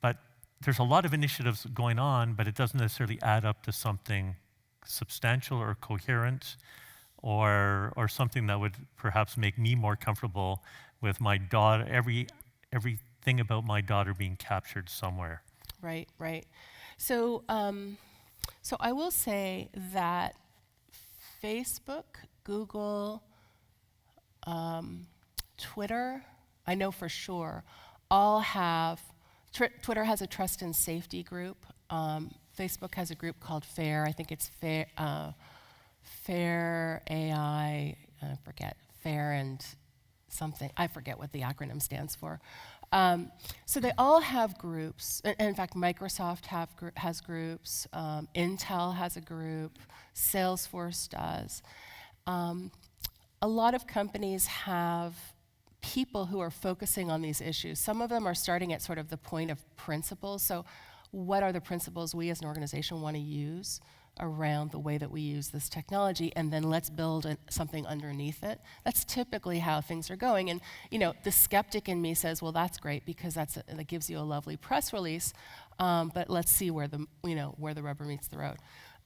But there's a lot of initiatives going on, but it doesn't necessarily add up to something substantial or coherent, or something that would perhaps make me more comfortable with my daughter, everything about my daughter being captured somewhere. Right. So I will say that Facebook, Google, Twitter, I know for sure, all have Twitter has a trust and safety group. Facebook has a group called FAIR. I think it's FAIR AI, I forget, FAIR and something. I forget what the acronym stands for. So they all have groups. And in fact, Microsoft has groups. Intel has a group. Salesforce does. A lot of companies have people who are focusing on these issues. Some of them are starting at sort of the point of principles. So what are the principles we as an organization want to use around the way that we use this technology, and then let's build something underneath it. That's typically how things are going. And the skeptic in me says, well, that's great because that gives you a lovely press release, but let's see where the rubber meets the road.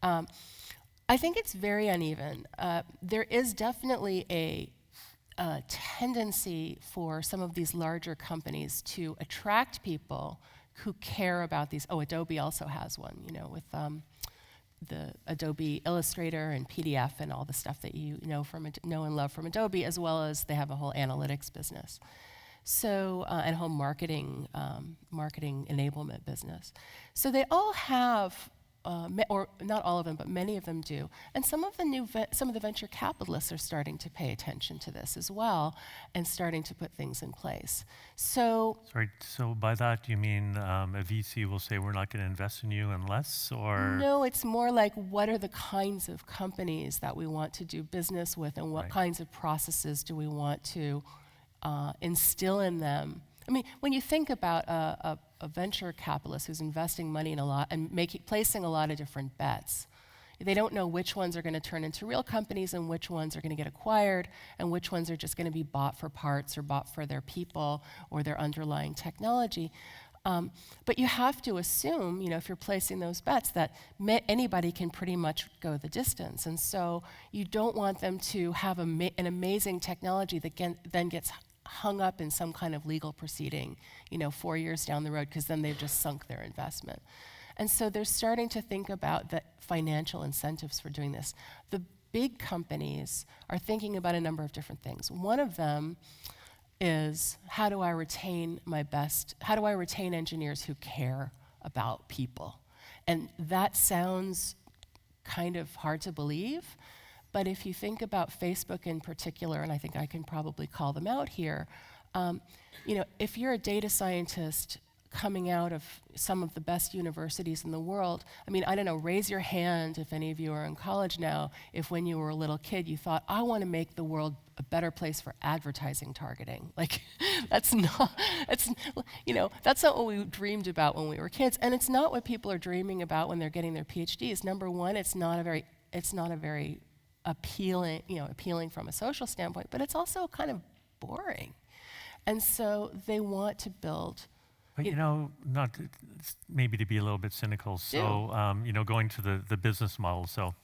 I think it's very uneven. There is definitely a tendency for some of these larger companies to attract people who care about these. Oh, Adobe also has one, with the Adobe Illustrator and PDF and all the stuff that you know and love from Adobe, as well as they have a whole analytics business. So, and whole marketing enablement business. So they all have, or not all of them, but many of them do. And some of the venture capitalists are starting to pay attention to this as well, and starting to put things in place. So, sorry. So by that you mean a VC will say we're not going to invest in you unless, or no, it's more like what are the kinds of companies that we want to do business with, and what kinds of processes do we want to instill in them. I mean, when you think about a venture capitalist who's investing money in a lot and placing a lot of different bets, they don't know which ones are going to turn into real companies and which ones are going to get acquired and which ones are just going to be bought for parts or bought for their people or their underlying technology. But you have to assume, if you're placing those bets, that anybody can pretty much go the distance. And so you don't want them to have an amazing technology that then gets hung up in some kind of legal proceeding, 4 years down the road, because then they've just sunk their investment. And so they're starting to think about the financial incentives for doing this. The big companies are thinking about a number of different things. One of them is, how do I retain engineers who care about people? And that sounds kind of hard to believe, but if you think about Facebook in particular, and I think I can probably call them out here, if you're a data scientist coming out of some of the best universities in the world, I mean, I don't know, raise your hand if any of you are in college now, if when you were a little kid you thought, I want to make the world a better place for advertising targeting. Like, that's not what we dreamed about when we were kids, and it's not what people are dreaming about when they're getting their PhDs. Number one, it's not a very appealing from a social standpoint, but it's also kind of boring. And so they want to build. But not maybe to be a little bit cynical. So going to the business model. So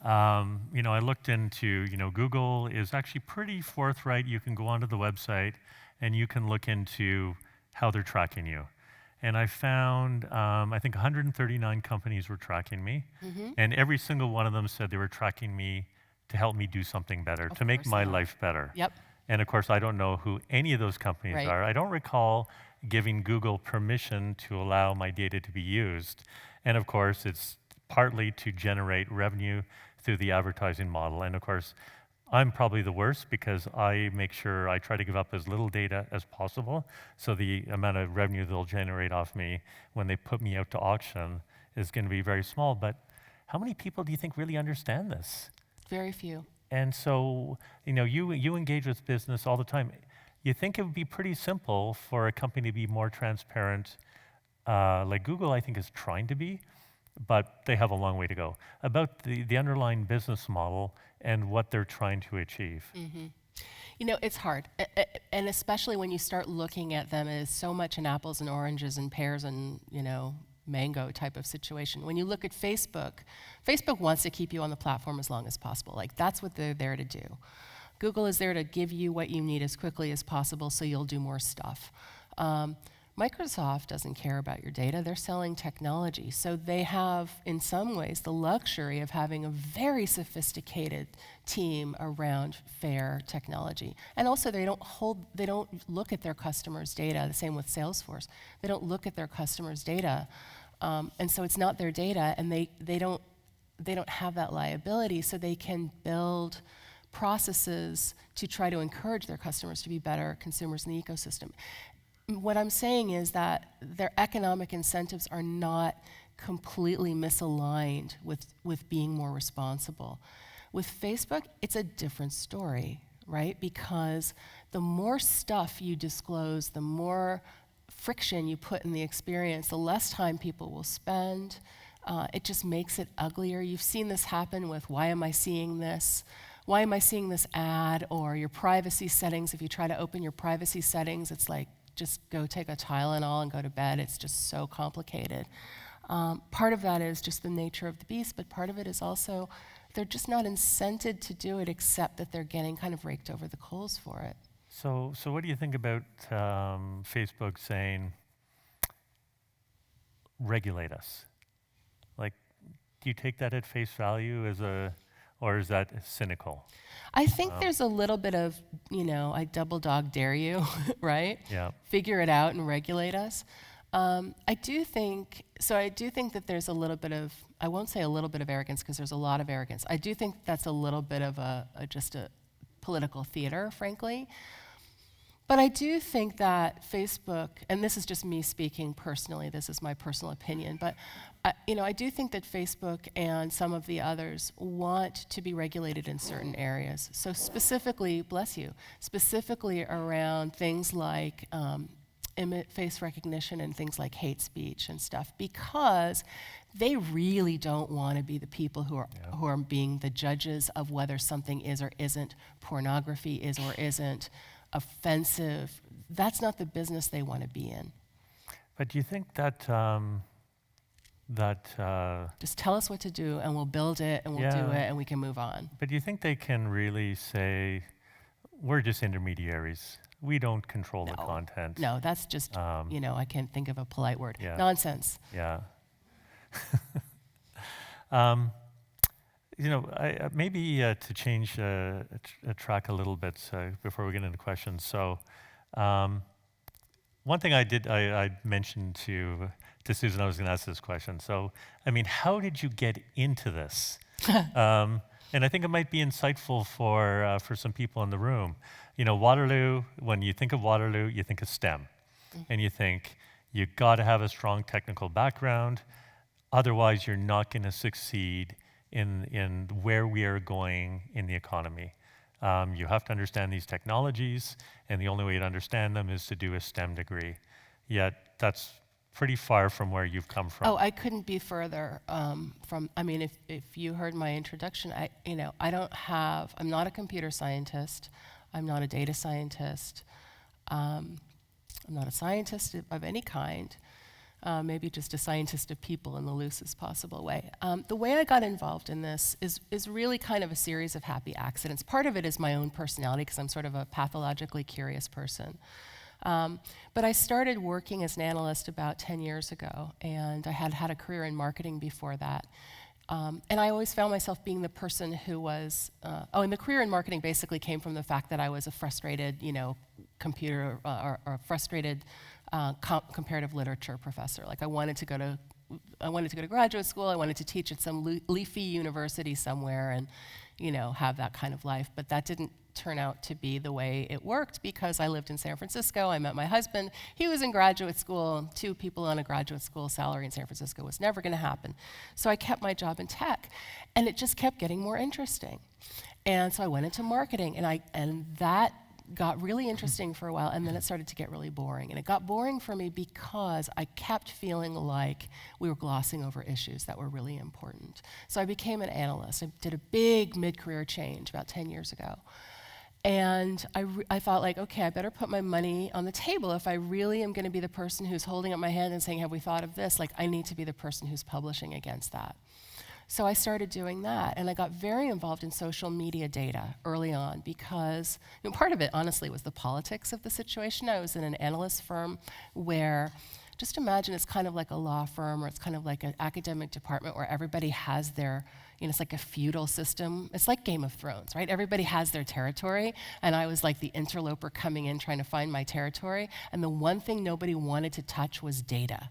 I looked into Google is actually pretty forthright. You can go onto the website and you can look into how they're tracking you. And I found, I think 139 companies were tracking me, and every single one of them said they were tracking me to help me do something better, to make my life better. Yep. And of course, I don't know who any of those companies are. I don't recall giving Google permission to allow my data to be used. And of course, it's partly to generate revenue through the advertising model. And of course, I'm probably the worst because I make sure I try to give up as little data as possible, so the amount of revenue they'll generate off me when they put me out to auction is going to be very small. But how many people do you think really understand this? Very few. And so, you engage with business all the time. You think it would be pretty simple for a company to be more transparent, like Google, I think, is trying to be, but they have a long way to go, about the underlying business model and what they're trying to achieve. It's hard, and especially when you start looking at them as so much an apples and oranges and pears and, mango type of situation. When you look at Facebook wants to keep you on the platform as long as possible. Like, that's what they're there to do. Google is there to give you what you need as quickly as possible so you'll do more stuff. Microsoft doesn't care about your data. They're selling technology. So they have, in some ways, the luxury of having a very sophisticated team around fair technology. And also, they don't look at their customers' data. The same with Salesforce. They don't look at their customers' data. And so it's not their data, and they don't have that liability, so they can build processes to try to encourage their customers to be better consumers in the ecosystem. What I'm saying is that their economic incentives are not completely misaligned with being more responsible. With Facebook, it's a different story, right? Because the more stuff you disclose, the more friction you put in the experience, the less time people will spend. It just makes it uglier. You've seen this happen with, why am I seeing this? Why am I seeing this ad? Or your privacy settings. If you try to open your privacy settings, it's like, just go take a Tylenol and go to bed. It's just so complicated. Part of that is just the nature of the beast, but part of it is also they're just not incented to do it, except that they're getting kind of raked over the coals for it. So what do you think about Facebook saying, regulate us? Like, do you take that at face value or is that cynical? I think there's a little bit of, I double dog dare you, right? Yeah. Figure it out and regulate us. I do think that there's a little bit of, I won't say a little bit of arrogance because there's a lot of arrogance. I do think that's a little bit of just a political theater, frankly. But I do think that Facebook, and this is just me speaking personally, this is my personal opinion, but I do think that Facebook and some of the others want to be regulated in certain areas. So specifically, bless you, specifically around things like face recognition and things like hate speech and stuff, because they really don't want to be the people who are being the judges of whether something is or isn't pornography, is or isn't offensive. That's not the business they want to be in. But do you think that just tell us what to do and we'll build it and we'll do it and we can move on. But do you think they can really say, we're just intermediaries, we don't control the content? No, that's just, I can't think of a polite word. Yeah. Nonsense. Yeah. Maybe to change a track a little bit before we get into questions. So one thing I mentioned to Susan, I was going to ask this question. So, how did you get into this? And I think it might be insightful for some people in the room. Waterloo, when you think of Waterloo, you think of STEM. And you think, you got to have a strong technical background, otherwise you're not going to succeed in where we are going in the economy. You have to understand these technologies, and the only way to understand them is to do a STEM degree. Yet that's pretty far from where you've come from. Oh, I couldn't be further from. If you heard my introduction, I'm not a computer scientist. I'm not a data scientist. I'm not a scientist of any kind. Maybe just a scientist of people in the loosest possible way. The way I got involved in this is really kind of a series of happy accidents. Part of it is my own personality, because I'm sort of a pathologically curious person. But I started working as an analyst about 10 years ago, and I had a career in marketing before that. And I always found myself being the person who was, and the career in marketing basically came from the fact that I was a frustrated, computer, or frustrated comparative literature professor. Like I wanted to go to graduate school, I wanted to teach at some leafy university somewhere and, have that kind of life. But that didn't turn out to be the way it worked, because I lived in San Francisco, I met my husband, he was in graduate school, 2 people on a graduate school salary in San Francisco was never gonna happen. So I kept my job in tech, and it just kept getting more interesting. And so I went into marketing, and that got really interesting for a while, and then it started to get really boring. And it got boring for me because I kept feeling like we were glossing over issues that were really important. So I became an analyst. I did a big mid-career change about 10 years ago. And I thought, like, okay, I better put my money on the table. If I really am going to be the person who's holding up my hand and saying, have we thought of this? Like, I need to be the person who's publishing against that. So I started doing that, and I got very involved in social media data early on because part of it, honestly, was the politics of the situation. I was in an analyst firm where, just imagine it's kind of like a law firm, or it's kind of like an academic department where everybody has their, it's like a feudal system. It's like Game of Thrones, right? Everybody has their territory, and I was like the interloper coming in trying to find my territory, and the one thing nobody wanted to touch was data.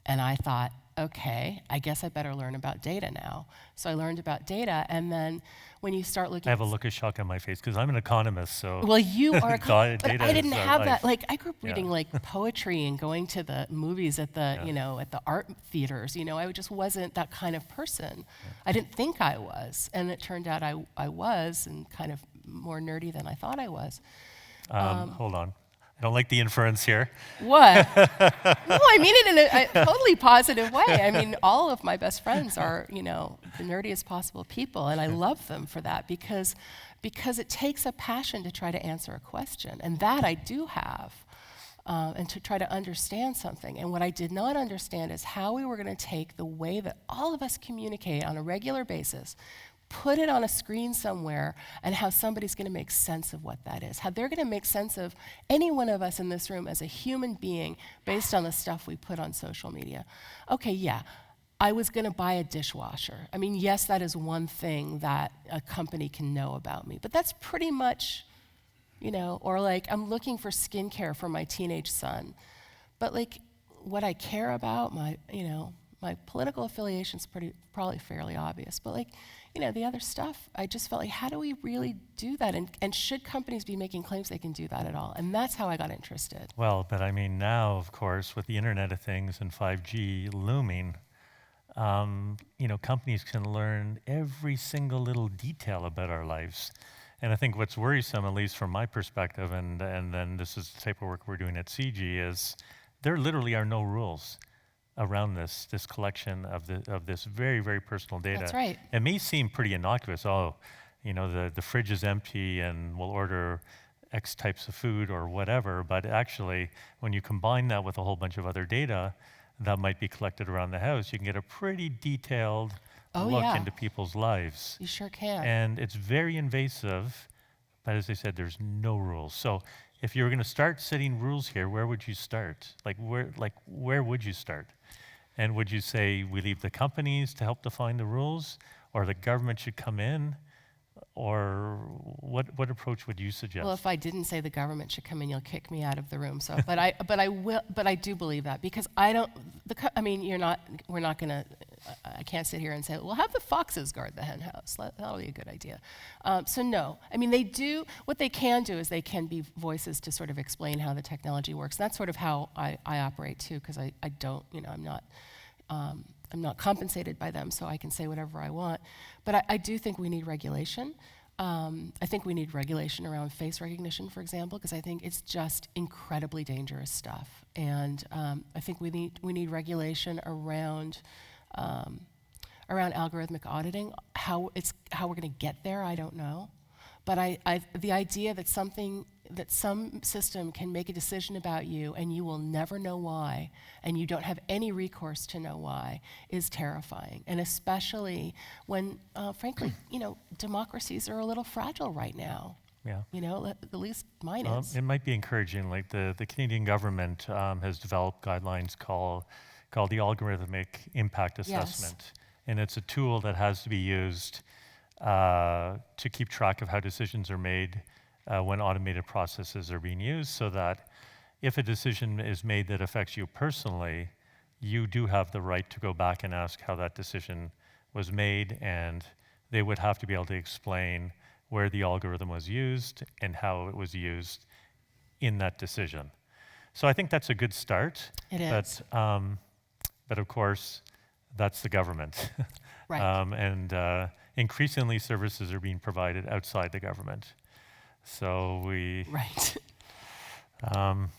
And I thought, okay, I guess I better learn about data now. So I learned about data, and then when you start looking, I have a look of shock on my face because I'm an economist. So well, you are, but data I didn't is, have life. that. Like I grew up reading like poetry and going to the movies at the at the art theaters. I just wasn't that kind of person. I didn't think I was, and it turned out I was, and kind of more nerdy than I thought I was. Hold on. I don't like the inference here. What? No, I mean it in a totally positive way. I mean, all of my best friends are, the nerdiest possible people, and I love them for that because it takes a passion to try to answer a question, and that I do have, and to try to understand something. And what I did not understand is how we were going to take the way that all of us communicate on a regular basis, put it on a screen somewhere, and how somebody's going to make sense of what that is. How they're going to make sense of any one of us in this room as a human being based on the stuff we put on social media. Okay, yeah, I was going to buy a dishwasher. I mean, yes, that is one thing that a company can know about me, but that's pretty much, or like I'm looking for skincare for my teenage son. But like what I care about, my political affiliation's probably fairly obvious, but like, the other stuff, I just felt like, how do we really do that? And should companies be making claims they can do that at all? And that's how I got interested. Well, but I mean, now, of course, with the Internet of Things and 5G looming, companies can learn every single little detail about our lives. And I think what's worrisome, at least from my perspective, and then this is the type of work we're doing at CIGI, is there literally are no rules around this collection of this very, very personal data. That's right. It may seem pretty innocuous. Oh, the fridge is empty and we'll order X types of food or whatever, but actually, when you combine that with a whole bunch of other data that might be collected around the house, you can get a pretty detailed look into people's lives. You sure can. And it's very invasive, but as I said, there's no rules. So if you were going to start setting rules here, where would you start? Where would you start? And would you say we leave the companies to help define the rules, or the government should come in, or what approach would you suggest? Well, if I didn't say the government should come in, you'll kick me out of the room. So, but I do believe that because I don't. We're not going to. I can't sit here and say, well, have the foxes guard the hen house. That'll be a good idea. So no, they do, what they can do is they can be voices to sort of explain how the technology works. And that's sort of how I operate too, because I don't, I'm not compensated by them, so I can say whatever I want. But I do think we need regulation. I think we need regulation around face recognition, for example, because I think it's just incredibly dangerous stuff. And I think we need regulation around algorithmic auditing. How we're going to get there, I don't know. But the idea that some system can make a decision about you and you will never know why, and you don't have any recourse to know why, is terrifying. And especially when, frankly, democracies are a little fragile right now. Yeah. At least mine is. It might be encouraging. Like the Canadian government has developed guidelines called the Algorithmic Impact Assessment. Yes. And it's a tool that has to be used to keep track of how decisions are made when automated processes are being used, so that if a decision is made that affects you personally, you do have the right to go back and ask how that decision was made, and they would have to be able to explain where the algorithm was used and how it was used in that decision. So I think that's a good start. It is. But of course, that's the government. Right. And increasingly services are being provided outside the government. So Right.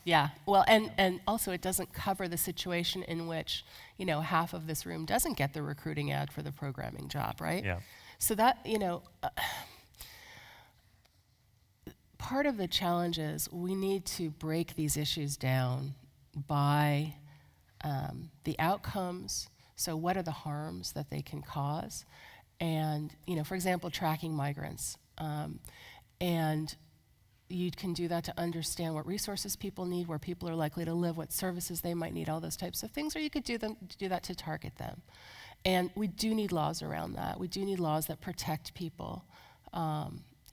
Yeah. Well, and also it doesn't cover the situation in which, half of this room doesn't get the recruiting ad for the programming job, right? Yeah. So that, part of the challenge is we need to break these issues down by the outcomes, So what are the harms that they can cause? And, for example, tracking migrants. And you can do that to understand what resources people need, where people are likely to live, what services they might need, all those types of things, or you could do that to target them. And we do need laws around that. We do need laws that protect people,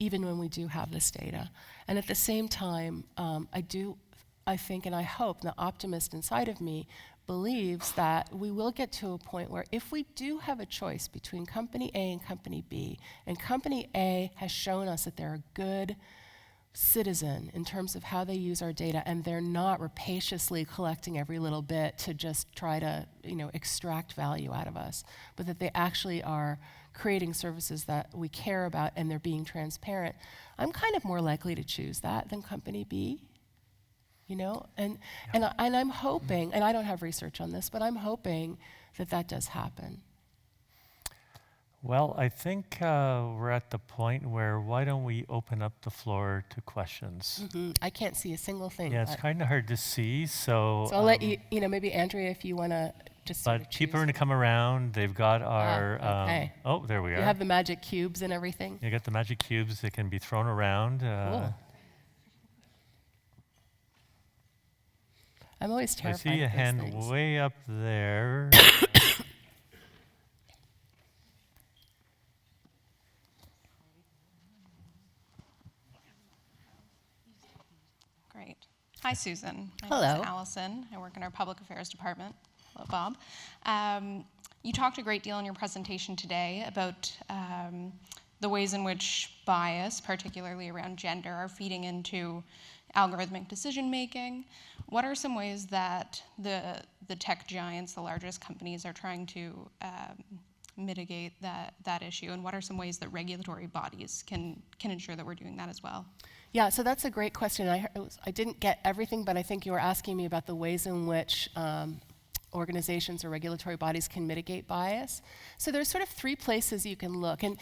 even when we do have this data. And at the same time, I think and I hope, the optimist inside of me believes that we will get to a point where if we do have a choice between company A and company B, and company A has shown us that they're a good citizen in terms of how they use our data, and they're not rapaciously collecting every little bit to just try to extract value out of us, but that they actually are creating services that we care about and they're being transparent, I'm kind of more likely to choose that than company B. And I'm hoping, and I don't have research on this, but I'm hoping that does happen. Well, I think we're at the point where why don't we open up the floor to questions? Mm-hmm. I can't see a single thing. Yeah, it's kind of hard to see, so... So I'll let you, maybe Andrea, if you want to just sort of people are going to come around. They've got our... okay. Oh, there we are. You have the magic cubes and everything? You got the magic cubes that can be thrown around. Cool. I'm always terrified. I see a of those hand things. way up there. Great. Hi, Susan. My Hello. name is Allison. I work in our public affairs department. Hello, Bob. You talked a great deal in your presentation today about the ways in which bias, particularly around gender, are feeding into algorithmic decision making. What are some ways that the tech giants, the largest companies, are trying to mitigate that issue, and what are some ways that regulatory bodies can ensure that we're doing that as well? Yeah, so that's a great question. I didn't get everything, but I think you were asking me about the ways in which organizations or regulatory bodies can mitigate bias. So there's sort of three places you can look. And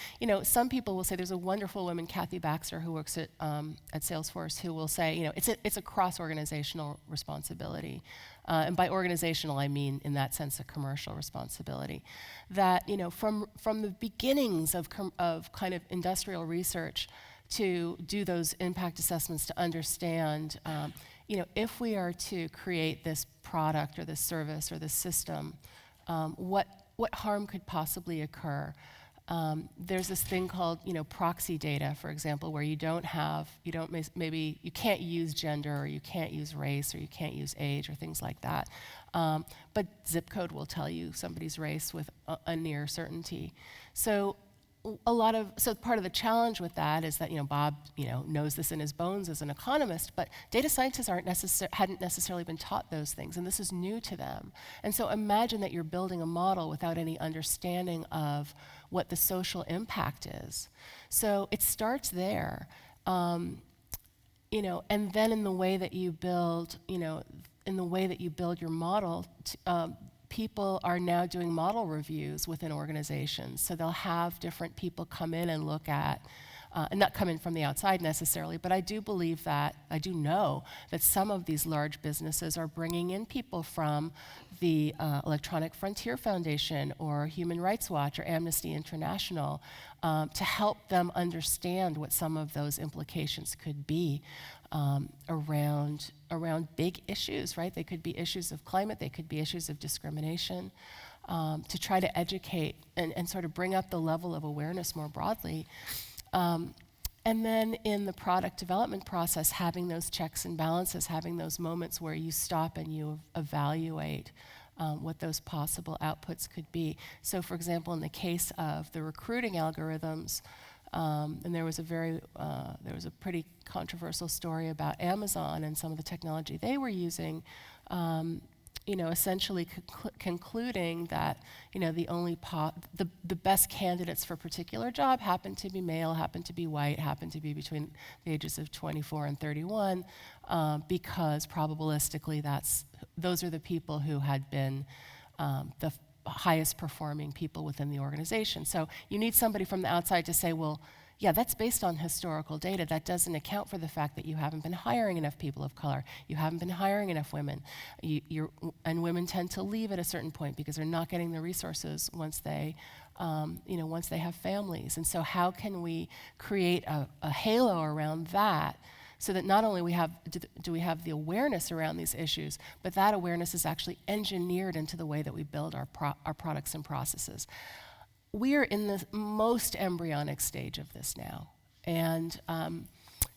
some people will say, there's a wonderful woman, Kathy Baxter, who works at Salesforce, who will say, it's a cross-organizational responsibility. And by organizational, I mean, in that sense, a commercial responsibility. That, from the beginnings of kind of industrial research to do those impact assessments to understand, if we are to create this product or this service or this system, what harm could possibly occur? There's this thing called, proxy data, for example, where you can't use gender, or you can't use race, or you can't use age, or things like that. But zip code will tell you somebody's race with a near certainty. So part of the challenge with that is that Bob knows this in his bones as an economist, but data scientists hadn't necessarily been taught those things, and this is new to them. And so imagine that you're building a model without any understanding of what the social impact is. So it starts there, and then in the way that you build, your model. People are now doing model reviews within organizations. So they'll have different people come in and look at, and not come in from the outside necessarily, but I do know that some of these large businesses are bringing in people from the Electronic Frontier Foundation or Human Rights Watch or Amnesty International to help them understand what some of those implications could be around big issues, right? They could be issues of climate, they could be issues of discrimination, to try to educate and sort of bring up the level of awareness more broadly. And then in the product development process, having those checks and balances, having those moments where you stop and you evaluate what those possible outputs could be. So for example, in the case of the recruiting algorithms, and there was a pretty controversial story about Amazon and some of the technology they were using, essentially concluding that, the best candidates for a particular job happened to be male, happened to be white, happened to be between the ages of 24 and 31, because probabilistically those are the people who had been the highest performing people within the organization. So you need somebody from the outside to say, well, yeah, that's based on historical data. That doesn't account for the fact that you haven't been hiring enough people of color. You haven't been hiring enough women. And women tend to leave at a certain point because they're not getting the resources once they, once they have families. And so how can we create a halo around that so that not only do we have the awareness around these issues, but that awareness is actually engineered into the way that we build our products and processes. We are in the most embryonic stage of this now. And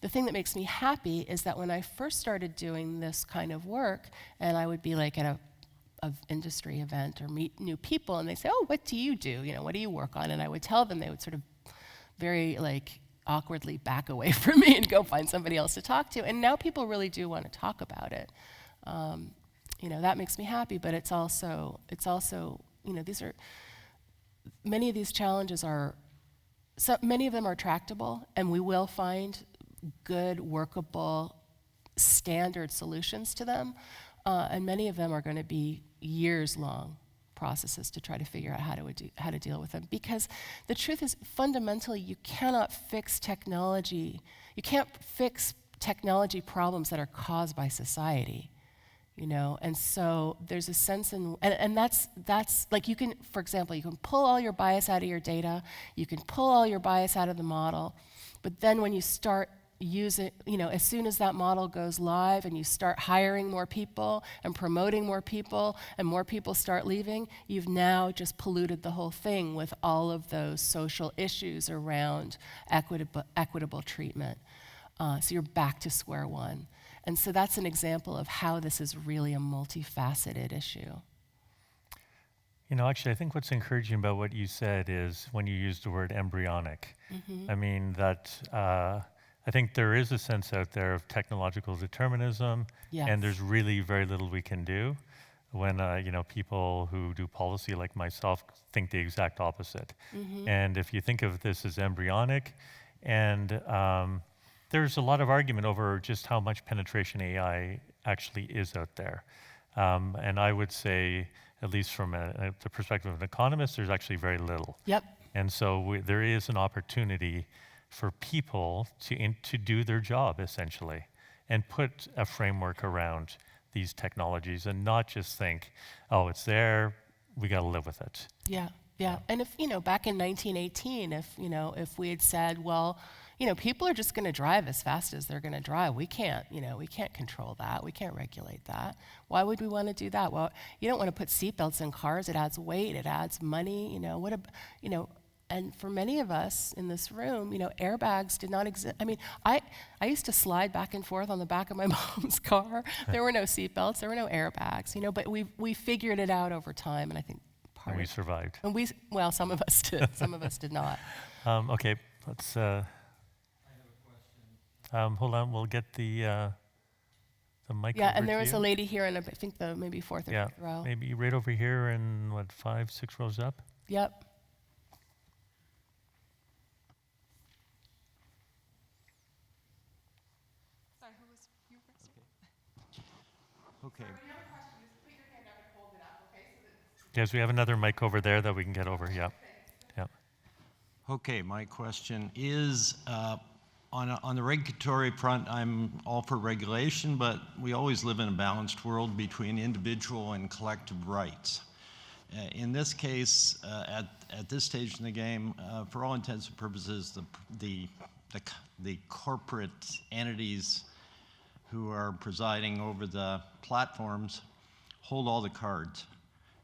the thing that makes me happy is that when I first started doing this kind of work, and I would be like at an industry event or meet new people, and they say, oh, what do you do? What do you work on? And I would tell them, they would sort of very awkwardly back away from me and go find somebody else to talk to. And now people really do want to talk about it. That makes me happy, but it's also, many of these challenges many of them are tractable, and we will find good, workable, standard solutions to them. And many of them are going to be years-long processes to try to figure out how to deal with them. Because the truth is, fundamentally, you cannot fix technology. You can't fix technology problems that are caused by society. And so there's a sense and that's like, you can, for example, you can pull all your bias out of your data, you can pull all your bias out of the model, but then when you start using, as soon as that model goes live and you start hiring more people and promoting more people and more people start leaving, you've now just polluted the whole thing with all of those social issues around equitable treatment. So you're back to square one. And so that's an example of how this is really a multifaceted issue. Actually, I think what's encouraging about what you said is when you used the word embryonic. Mm-hmm. I mean, I think there is a sense out there of technological determinism, yes, and there's really very little we can do when people who do policy like myself think the exact opposite. Mm-hmm. And if you think of this as embryonic, and there's a lot of argument over just how much penetration AI actually is out there. And I would say, at least from the perspective of an economist, there's actually very little. Yep. And so there is an opportunity for people to do their job, essentially, and put a framework around these technologies and not just think, oh, it's there, we got to live with it. Yeah, yeah. And if, back in 1918, if we had said, well, people are just going to drive as fast as they're going to drive. We can't control that. We can't regulate that. Why would we want to do that? Well, you don't want to put seatbelts in cars. It adds weight. It adds money. And for many of us in this room, airbags did not exist. I mean, I used to slide back and forth on the back of my mom's car. There were no seatbelts. There were no airbags. But we figured it out over time, and I think and we survived. And some of us did. Some of us did not. Okay, let's. I have a question. Hold on, we'll get the mic. Yeah, and there was a lady here, and I think maybe fourth or fifth row. Maybe right over here, and 5, 6 rows up. Yep. Okay. Yes, we have another mic over there that we can get over. Yeah. Yeah. Okay, my question is on the regulatory front, I'm all for regulation, but we always live in a balanced world between individual and collective rights. In this case, at this stage in the game, for all intents and purposes, the corporate entities who are presiding over the platforms hold all the cards,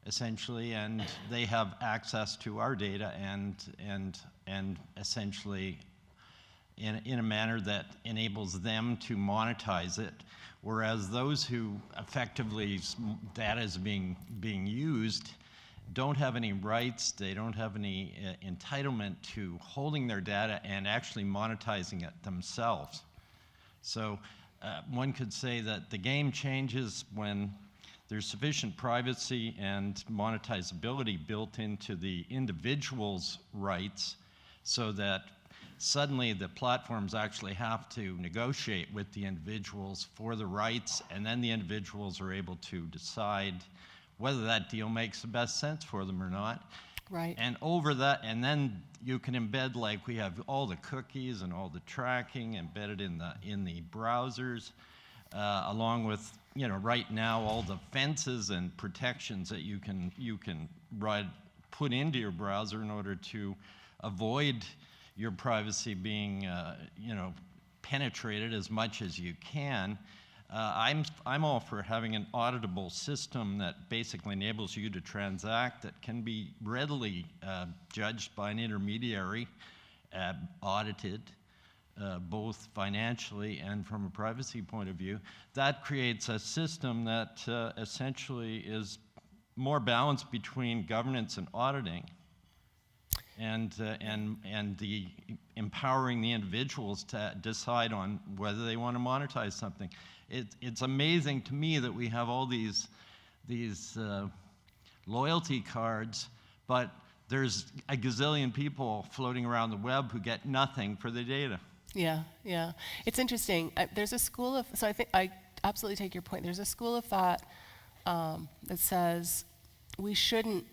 essentially, and they have access to our data and essentially in a manner that enables them to monetize it, whereas those who effectively data is being used don't have any rights, they don't have any entitlement to holding their data and actually monetizing it themselves. So one could say that the game changes when there's sufficient privacy and monetizability built into the individual's rights so that suddenly the platforms actually have to negotiate with the individuals for the rights, and then the individuals are able to decide whether that deal makes the best sense for them or not. Right. And over that, and then you can embed, like we have all the cookies and all the tracking embedded in the browsers, along with, you know, right now all the fences and protections that you can put into your browser in order to avoid your privacy being, you know, penetrated as much as you can. I'm all for having an auditable system that basically enables you to transact, that can be readily judged by an intermediary, audited, both financially and from a privacy point of view. That creates a system that essentially is more balanced between governance and auditing, and the empowering the individuals to decide on whether they want to monetize something. It's amazing to me that we have all these loyalty cards, but there's a gazillion people floating around the web who get nothing for the data. Yeah, yeah. It's interesting. There's a school of, so I think I absolutely take your point. There's a school of thought that says we shouldn't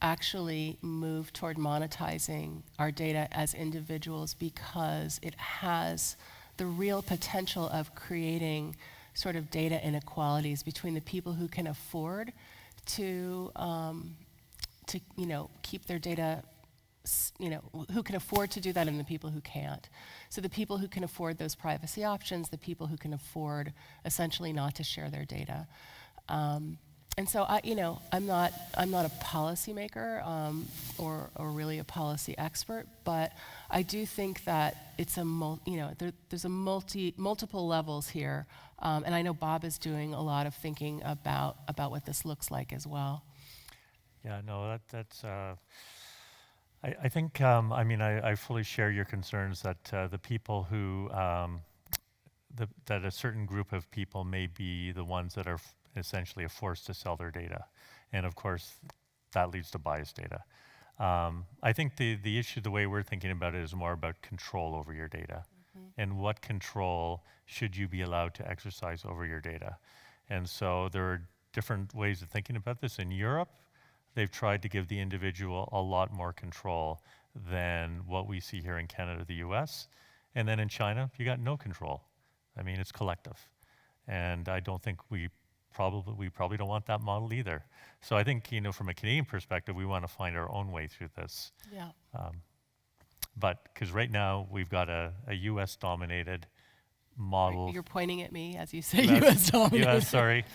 actually move toward monetizing our data as individuals because it has the real potential of creating sort of data inequalities between the people who can afford to you know, keep their data, you know, who can afford to do that, and the people who can't. So the people who can afford those privacy options, the people who can afford essentially not to share their data. And so you know, I'm not a policymaker or really a policy expert, but I do think that it's you know, there's a multiple levels here, and I know Bob is doing a lot of thinking about what this looks like as well. Yeah, no, that's. I think, I mean, I fully share your concerns that the people who, that a certain group of people may be the ones that are essentially forced to sell their data. And of course, that leads to biased data. I think the issue, the way we're thinking about it, is more about control over your data. And what control should you be allowed to exercise over your data? And so there are different ways of thinking about this. In Europe, they've tried to give the individual a lot more control than what we see here in Canada, the US. And then in China, you got no control. I mean, it's collective. And I don't think we probably don't want that model either. So I think, you know, from a Canadian perspective, we want to find our own way through this. Yeah. But because right now we've got a US-dominated model. You're pointing at me as you say US dominated. US, sorry.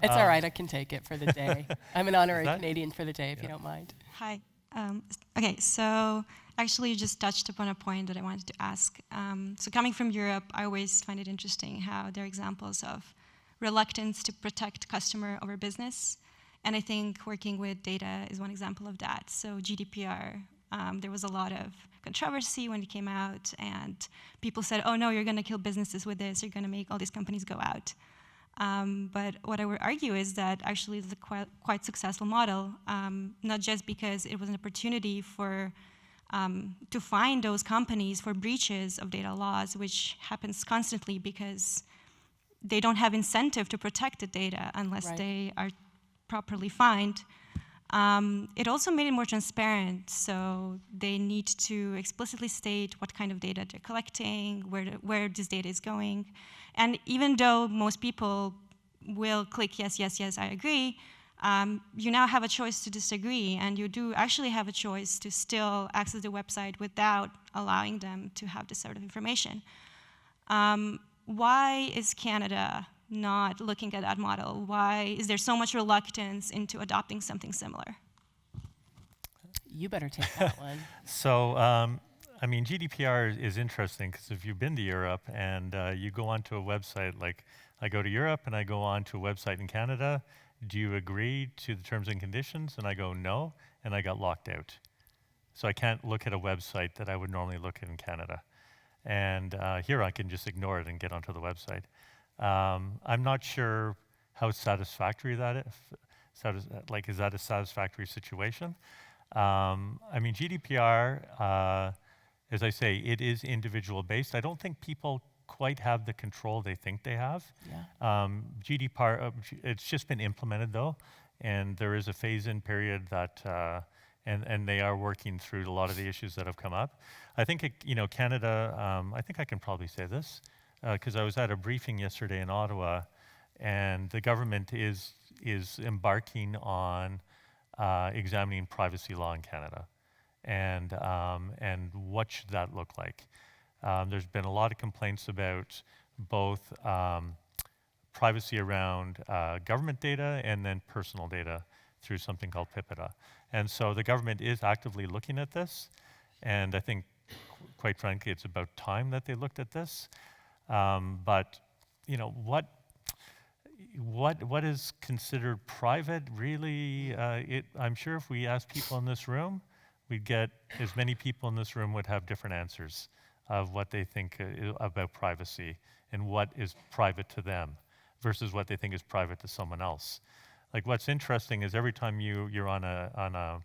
It's all right, I can take it for the day. I'm an honorary Canadian for the day, if you don't mind. Hi. Okay, so actually you just touched upon a point that I wanted to ask. So coming from Europe, I always find it interesting how there are examples of reluctance to protect customer over business. And I think working with data is one example of that. So GDPR, there was a lot of controversy when it came out, and people said, oh no, you're going to kill businesses with this, you're going to make all these companies go out. But what I would argue is that actually it's a quite successful model, not just because it was an opportunity for to find those companies for breaches of data laws, which happens constantly because they don't have incentive to protect the data unless they are properly fined. It also made it more transparent, so they need to explicitly state what kind of data they're collecting, where this data is going. And even though most people will click yes, yes, yes, I agree, you now have a choice to disagree, and you do actually have a choice to still access the website without allowing them to have this sort of information. Why is Canada not looking at that model? Why is there so much reluctance into adopting something similar? You better take that one. So, I mean, GDPR is interesting because if you've been to Europe and you go onto a website, like I go to Europe and I go onto a website in Canada, do you agree to the terms and conditions? And I go, no, and I got locked out. So I can't look at a website that I would normally look at in Canada. And here I can just ignore it and get onto the website. I'm not sure how satisfactory that is. Like, is that a satisfactory situation? I mean, GDPR, as I say, it is individual based. I don't think people quite have the control they think they have. Yeah. GDPR, it's just been implemented though. and there is a phase-in period that, and they are working through a lot of the issues that have come up. I think, Canada, I think I can probably say this, because I was at a briefing yesterday in Ottawa, and the government is embarking on examining privacy law in Canada, and what should that look like? There's been a lot of complaints about both privacy around government data and then personal data through something called PIPEDA. And so the government is actively looking at this, and I think, quite frankly, it's about time that they looked at this. But what is considered private, really? I'm sure if we asked people in this room, we'd get as many people in this room would have different answers of what they think about privacy and what is private to them versus what they think is private to someone else. Like, what's interesting is every time you're on a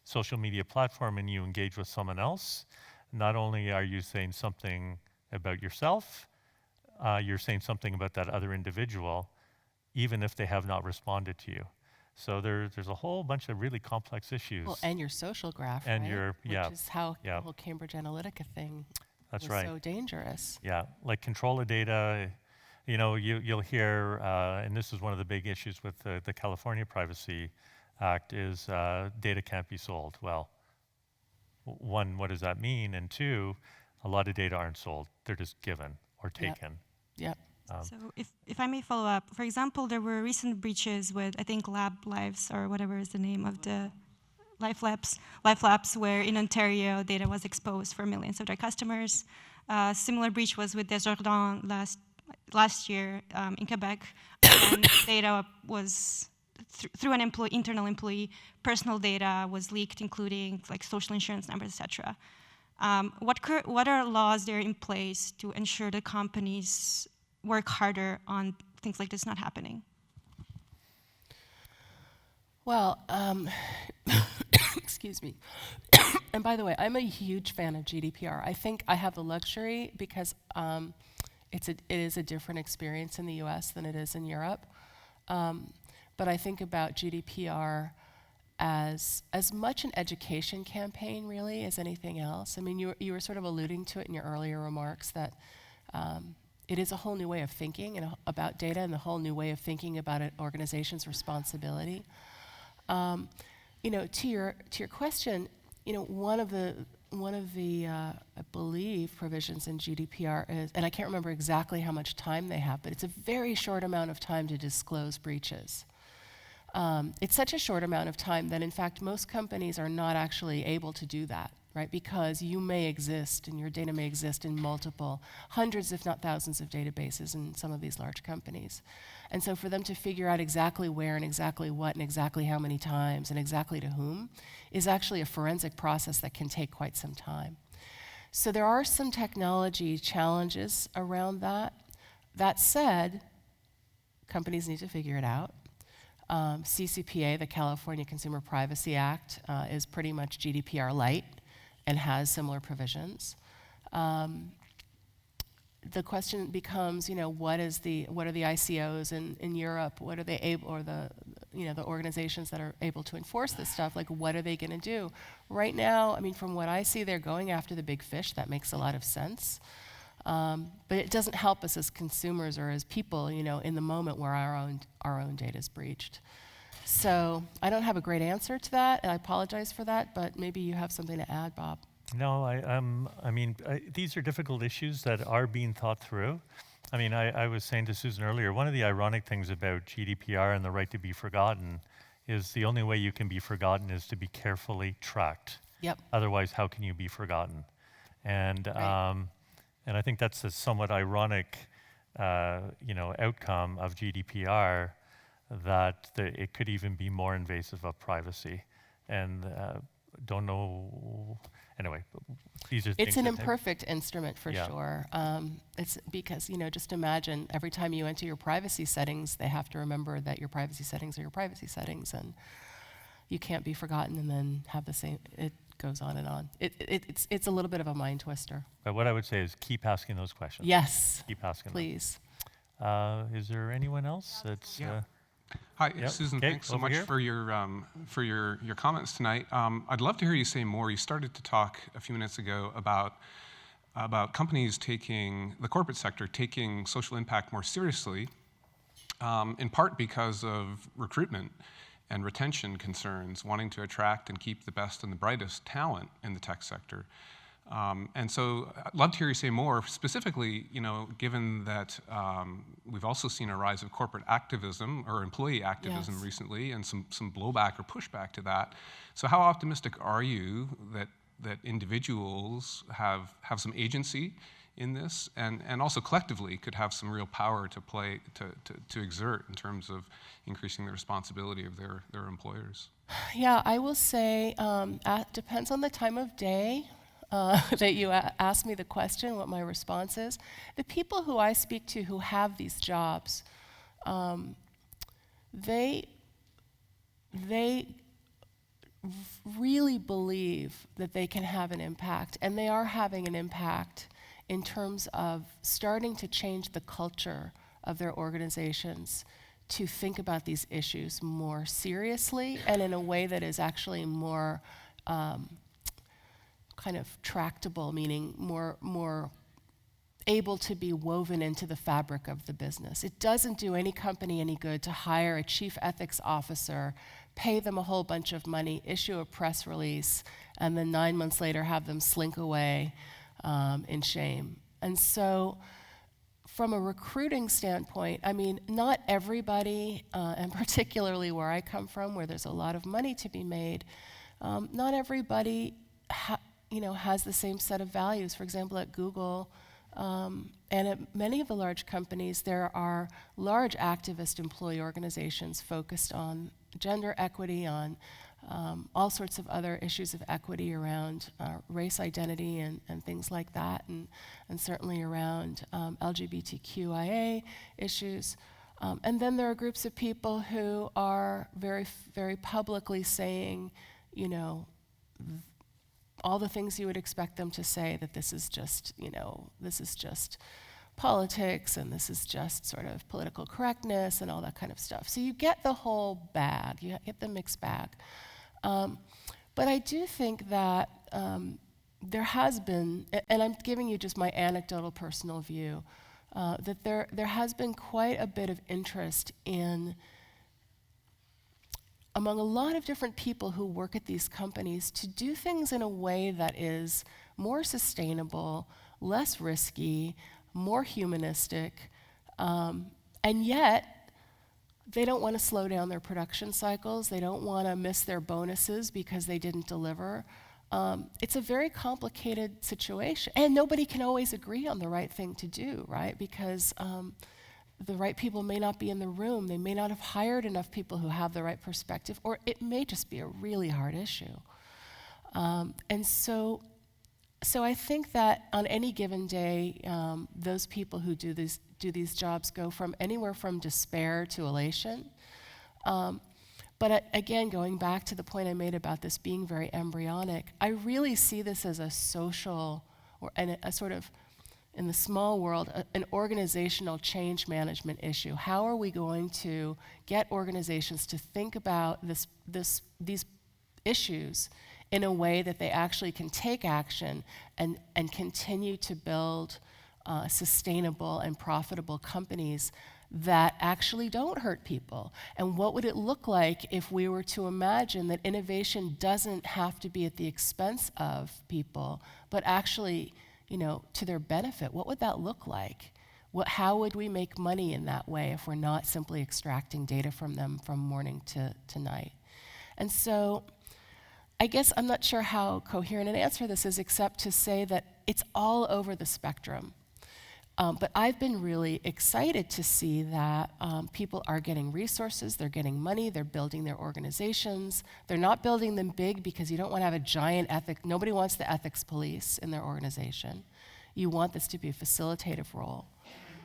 social media platform and you engage with someone else, not only are you saying something about yourself, you're saying something about that other individual, even if they have not responded to you. So there's a whole bunch of really complex issues. Well, and your social graph, and right? Which is how the whole Cambridge Analytica thing was so dangerous. Yeah, like control of data. You'll hear, and this is one of the big issues with the California Privacy Act, is data can't be sold. Well, one, what does that mean? And two, a lot of data aren't sold. They're just given or taken. Yep. So if I may follow up, for example, there were recent breaches with, I think, LabLabs, or whatever is the name of the LifeLabs, where in Ontario data was exposed for millions of their customers. Similar breach was with Desjardins last year in Quebec, and data was through an internal employee, personal data was leaked, including like social insurance numbers, etc. What are laws there in place to ensure that companies work harder on things like this not happening? Well, excuse me. And by the way, I'm a huge fan of GDPR. I think I have the luxury because it is a different experience in the US than it is in Europe. But I think about GDPR as much an education campaign, really, as anything else. I mean, you were sort of alluding to it in your earlier remarks that it is a whole new way of thinking about data and a whole new way of thinking about an organization's responsibility. To your question, one of the I believe provisions in GDPR is, and I can't remember exactly how much time they have, but it's a very short amount of time to disclose breaches. It's such a short amount of time that, in fact, most companies are not actually able to do that, right? Because you may exist and your data may exist in multiple hundreds, if not thousands, of databases in some of these large companies. And so for them to figure out exactly where and exactly what and exactly how many times and exactly to whom is actually a forensic process that can take quite some time. So there are some technology challenges around that. That said, companies need to figure it out. CCPA, the California Consumer Privacy Act, is pretty much GDPR light and has similar provisions. The question becomes, what are the ICOs in Europe? What are they able, or the organizations that are able to enforce this stuff? Like, what are they going to do? Right now, I mean, from what I see, they're going after the big fish. That makes a lot of sense. But it doesn't help us as consumers or as people, in the moment where our own data is breached. So I don't have a great answer to that, and I apologize for that. But maybe you have something to add, Bob. No, these are difficult issues that are being thought through. I mean, I was saying to Susan earlier, one of the ironic things about GDPR and the right to be forgotten is the only way you can be forgotten is to be carefully tracked. Yep. Otherwise, how can you be forgotten? And right. And I think that's a somewhat ironic, outcome of GDPR, that it could even be more invasive of privacy. And don't know. Anyway, these are things. It's an imperfect instrument for sure. It's because, just imagine every time you enter your privacy settings, they have to remember that your privacy settings are your privacy settings, and you can't be forgotten and then have the same. It goes on and on. It's a little bit of a mind twister. But what I would say is keep asking those questions. Yes. Keep asking please. them. Is there anyone else that's... Hi, Yep. Susan. Okay, Thanks so over much here. for your comments tonight. I'd love to hear you say more. You started to talk a few minutes ago about companies taking the corporate sector taking social impact more seriously, in part because of recruitment and retention concerns, wanting to attract and keep the best and the brightest talent in the tech sector. And so I'd love to hear you say more, specifically, given that we've also seen a rise of corporate activism or employee activism Yes. recently, and some blowback or pushback to that. So how optimistic are you that individuals have some agency in this, and also collectively could have some real power to exert in terms of increasing the responsibility of their employers? Yeah, I will say depends on the time of day that you ask me the question, what my response is. The people who I speak to who have these jobs, they really believe that they can have an impact, and they are having an impact in terms of starting to change the culture of their organizations to think about these issues more seriously and in a way that is actually more kind of tractable, meaning more able to be woven into the fabric of the business. It doesn't do any company any good to hire a chief ethics officer, pay them a whole bunch of money, issue a press release, and then 9 months later have them slink away in shame. And so from a recruiting standpoint, I mean, not everybody, and particularly where I come from, where there's a lot of money to be made, not everybody has the same set of values. For example, at Google, and at many of the large companies, there are large activist employee organizations focused on gender equity, on all sorts of other issues of equity around race identity and things like that, and certainly around LGBTQIA issues. And then there are groups of people who are very, very publicly saying, all the things you would expect them to say, that this is just politics, and this is just sort of political correctness and all that kind of stuff. So you get the whole bag, you get the mixed bag. But I do think that there has been, and I'm giving you just my anecdotal personal view, that there has been quite a bit of interest among a lot of different people who work at these companies to do things in a way that is more sustainable, less risky, more humanistic, and yet they don't want to slow down their production cycles. They don't want to miss their bonuses because they didn't deliver. It's a very complicated situation, and nobody can always agree on the right thing to do, right? Because the right people may not be in the room. They may not have hired enough people who have the right perspective, or it may just be a really hard issue. And so I think that on any given day, those people who do these jobs go from anywhere from despair to elation. But again, going back to the point I made about this being very embryonic, I really see this as a social, and a sort of, in the small world, an organizational change management issue. How are we going to get organizations to think about these issues in a way that they actually can take action and continue to build sustainable and profitable companies that actually don't hurt people? And what would it look like if we were to imagine that innovation doesn't have to be at the expense of people, but actually, to their benefit? What would that look like? How would we make money in that way if we're not simply extracting data from them from morning to night? And so I guess I'm not sure how coherent an answer this is, except to say that it's all over the spectrum. But I've been really excited to see that people are getting resources, they're getting money, they're building their organizations. They're not building them big because you don't want to have a giant nobody wants the ethics police in their organization. You want this to be a facilitative role.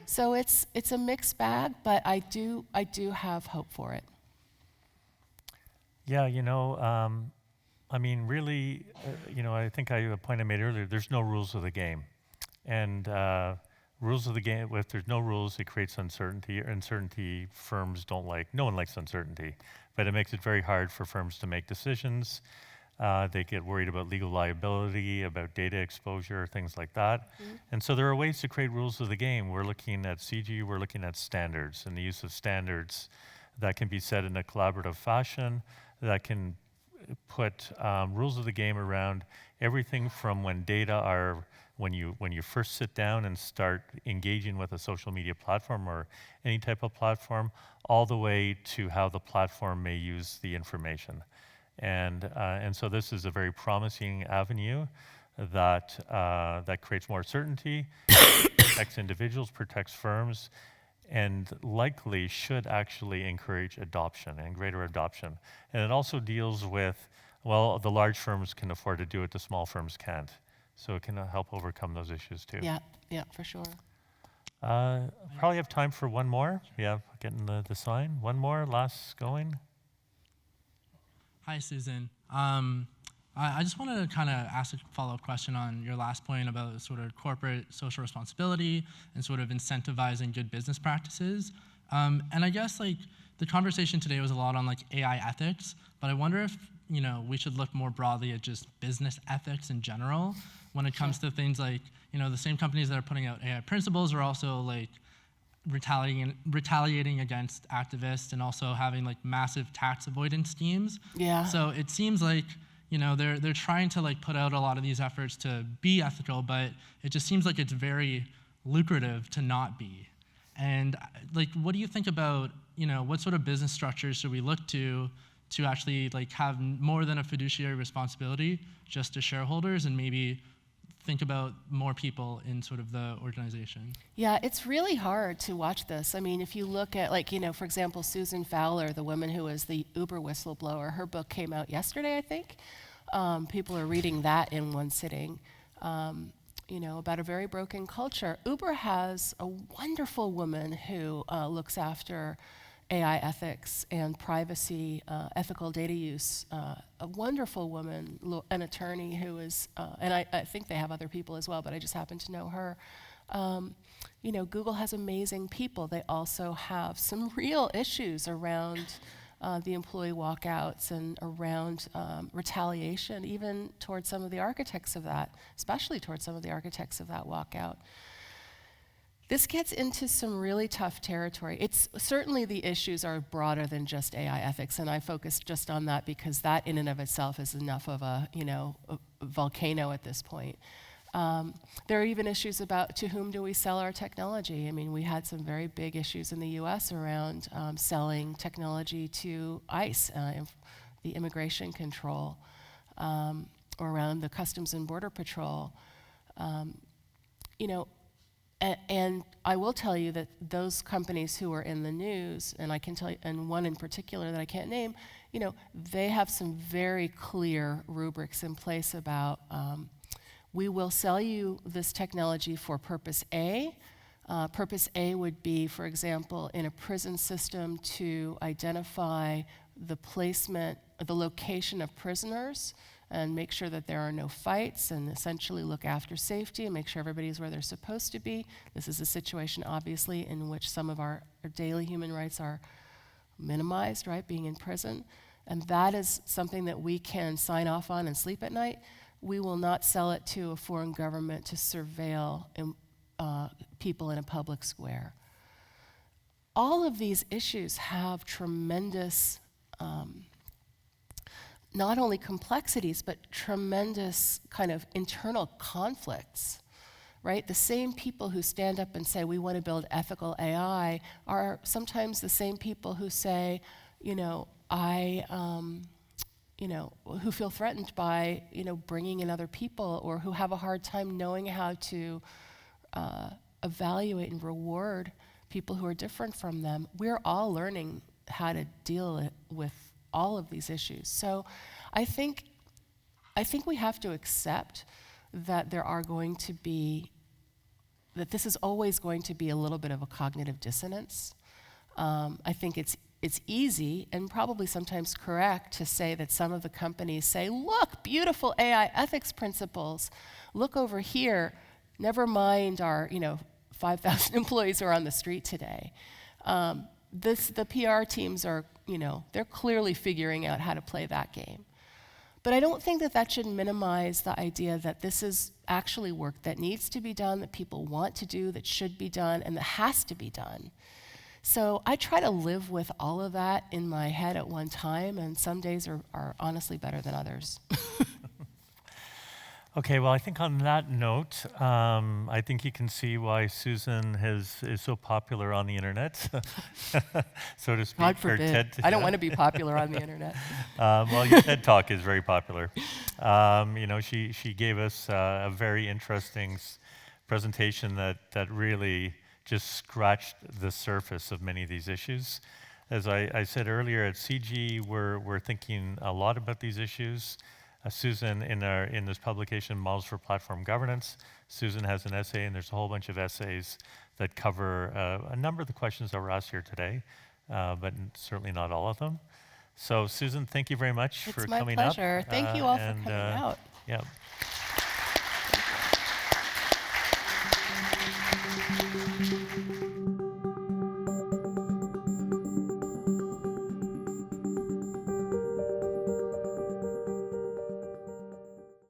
So it's a mixed bag, but I do have hope for it. Yeah, I mean, really, I think a point I made earlier, there's no rules of the game. And rules of the game, if there's no rules, it creates uncertainty. Uncertainty firms don't like. No one likes uncertainty, but it makes it very hard for firms to make decisions. They get worried about legal liability, about data exposure, things like that. And so there are ways to create rules of the game. We're looking at CIGI, we're looking at standards and the use of standards that can be set in a collaborative fashion, that can put rules of the game around everything from when data are, when you first sit down and start engaging with a social media platform or any type of platform, all the way to how the platform may use the information. And so this is a very promising avenue that creates more certainty, protects individuals, protects firms, and likely should actually encourage adoption and greater adoption. And it also deals with, well, the large firms can afford to do it, the small firms can't. So it can help overcome those issues too. Yeah, for sure. Probably have time for one more. Yeah, getting the sign. One more, last going. Hi, Susan. I just wanted to kind of ask a follow-up question on your last point about sort of corporate social responsibility and sort of incentivizing good business practices. And I guess like the conversation today was a lot on like AI ethics, but I wonder if we should look more broadly at just business ethics in general when it comes to things like the same companies that are putting out AI principles are also like retaliating against activists and also having like massive tax avoidance schemes. Yeah. So it seems like they're trying to like put out a lot of these efforts to be ethical, but it just seems like it's very lucrative to not be. And like, what do you think about what sort of business structures should we look to actually like have more than a fiduciary responsibility just to shareholders and maybe think about more people in sort of the organization? Yeah, it's really hard to watch this. I mean, if you look at like, for example, Susan Fowler, the woman who was the Uber whistleblower, her book came out yesterday, I think. People are reading that in one sitting, about a very broken culture. Uber has a wonderful woman who looks after AI ethics and privacy, ethical data use. A wonderful woman, an attorney who is, and I think they have other people as well, but I just happen to know her. Google has amazing people. They also have some real issues around the employee walkouts and around retaliation, even towards some of the architects of that, especially towards some of the architects of that walkout. This gets into some really tough territory. It's certainly the issues are broader than just AI ethics, and I focused just on that because that in and of itself is enough of a volcano at this point. There are even issues about to whom do we sell our technology. I mean, we had some very big issues in the US around selling technology to ICE, the immigration control, or around the Customs and Border Patrol. And I will tell you that those companies who are in the news, and I can tell you, and one in particular that I can't name, they have some very clear rubrics in place about we will sell you this technology for purpose A. Purpose A would be, for example, in a prison system to identify the placement, the location of prisoners and make sure that there are no fights and essentially look after safety and make sure everybody's where they're supposed to be. This is a situation, obviously, in which some of our daily human rights are minimized, right, being in prison. And that is something that we can sign off on and sleep at night. We will not sell it to a foreign government to surveil people in a public square. All of these issues have tremendous not only complexities, but tremendous kind of internal conflicts, right? The same people who stand up and say, we want to build ethical AI are sometimes the same people who say, who feel threatened by, bringing in other people or who have a hard time knowing how to evaluate and reward people who are different from them. We're all learning how to deal with all of these issues. So I think we have to accept that that this is always going to be a little bit of a cognitive dissonance. I think it's easy and probably sometimes correct to say that some of the companies say, look, beautiful AI ethics principles, look over here, never mind our, 5,000 employees who are on the street today. The PR teams are, they're clearly figuring out how to play that game. But I don't think that should minimize the idea that this is actually work that needs to be done, that people want to do, that should be done, and that has to be done. So I try to live with all of that in my head at one time, and some days are honestly better than others. Okay, well, I think on that note, I think you can see why Susan is so popular on the internet, so to speak. God forbid. I don't want to be popular on the internet. Well, your TED Talk is very popular. She gave us a very interesting presentation that really just scratched the surface of many of these issues. As I said earlier, at CIGI, we're thinking a lot about these issues. Susan, in this publication, Models for Platform Governance, Susan has an essay, and there's a whole bunch of essays that cover a number of the questions that were asked here today, but certainly not all of them. So Susan, thank you very much for coming up. It's my pleasure. Thank you all for coming out. Yeah.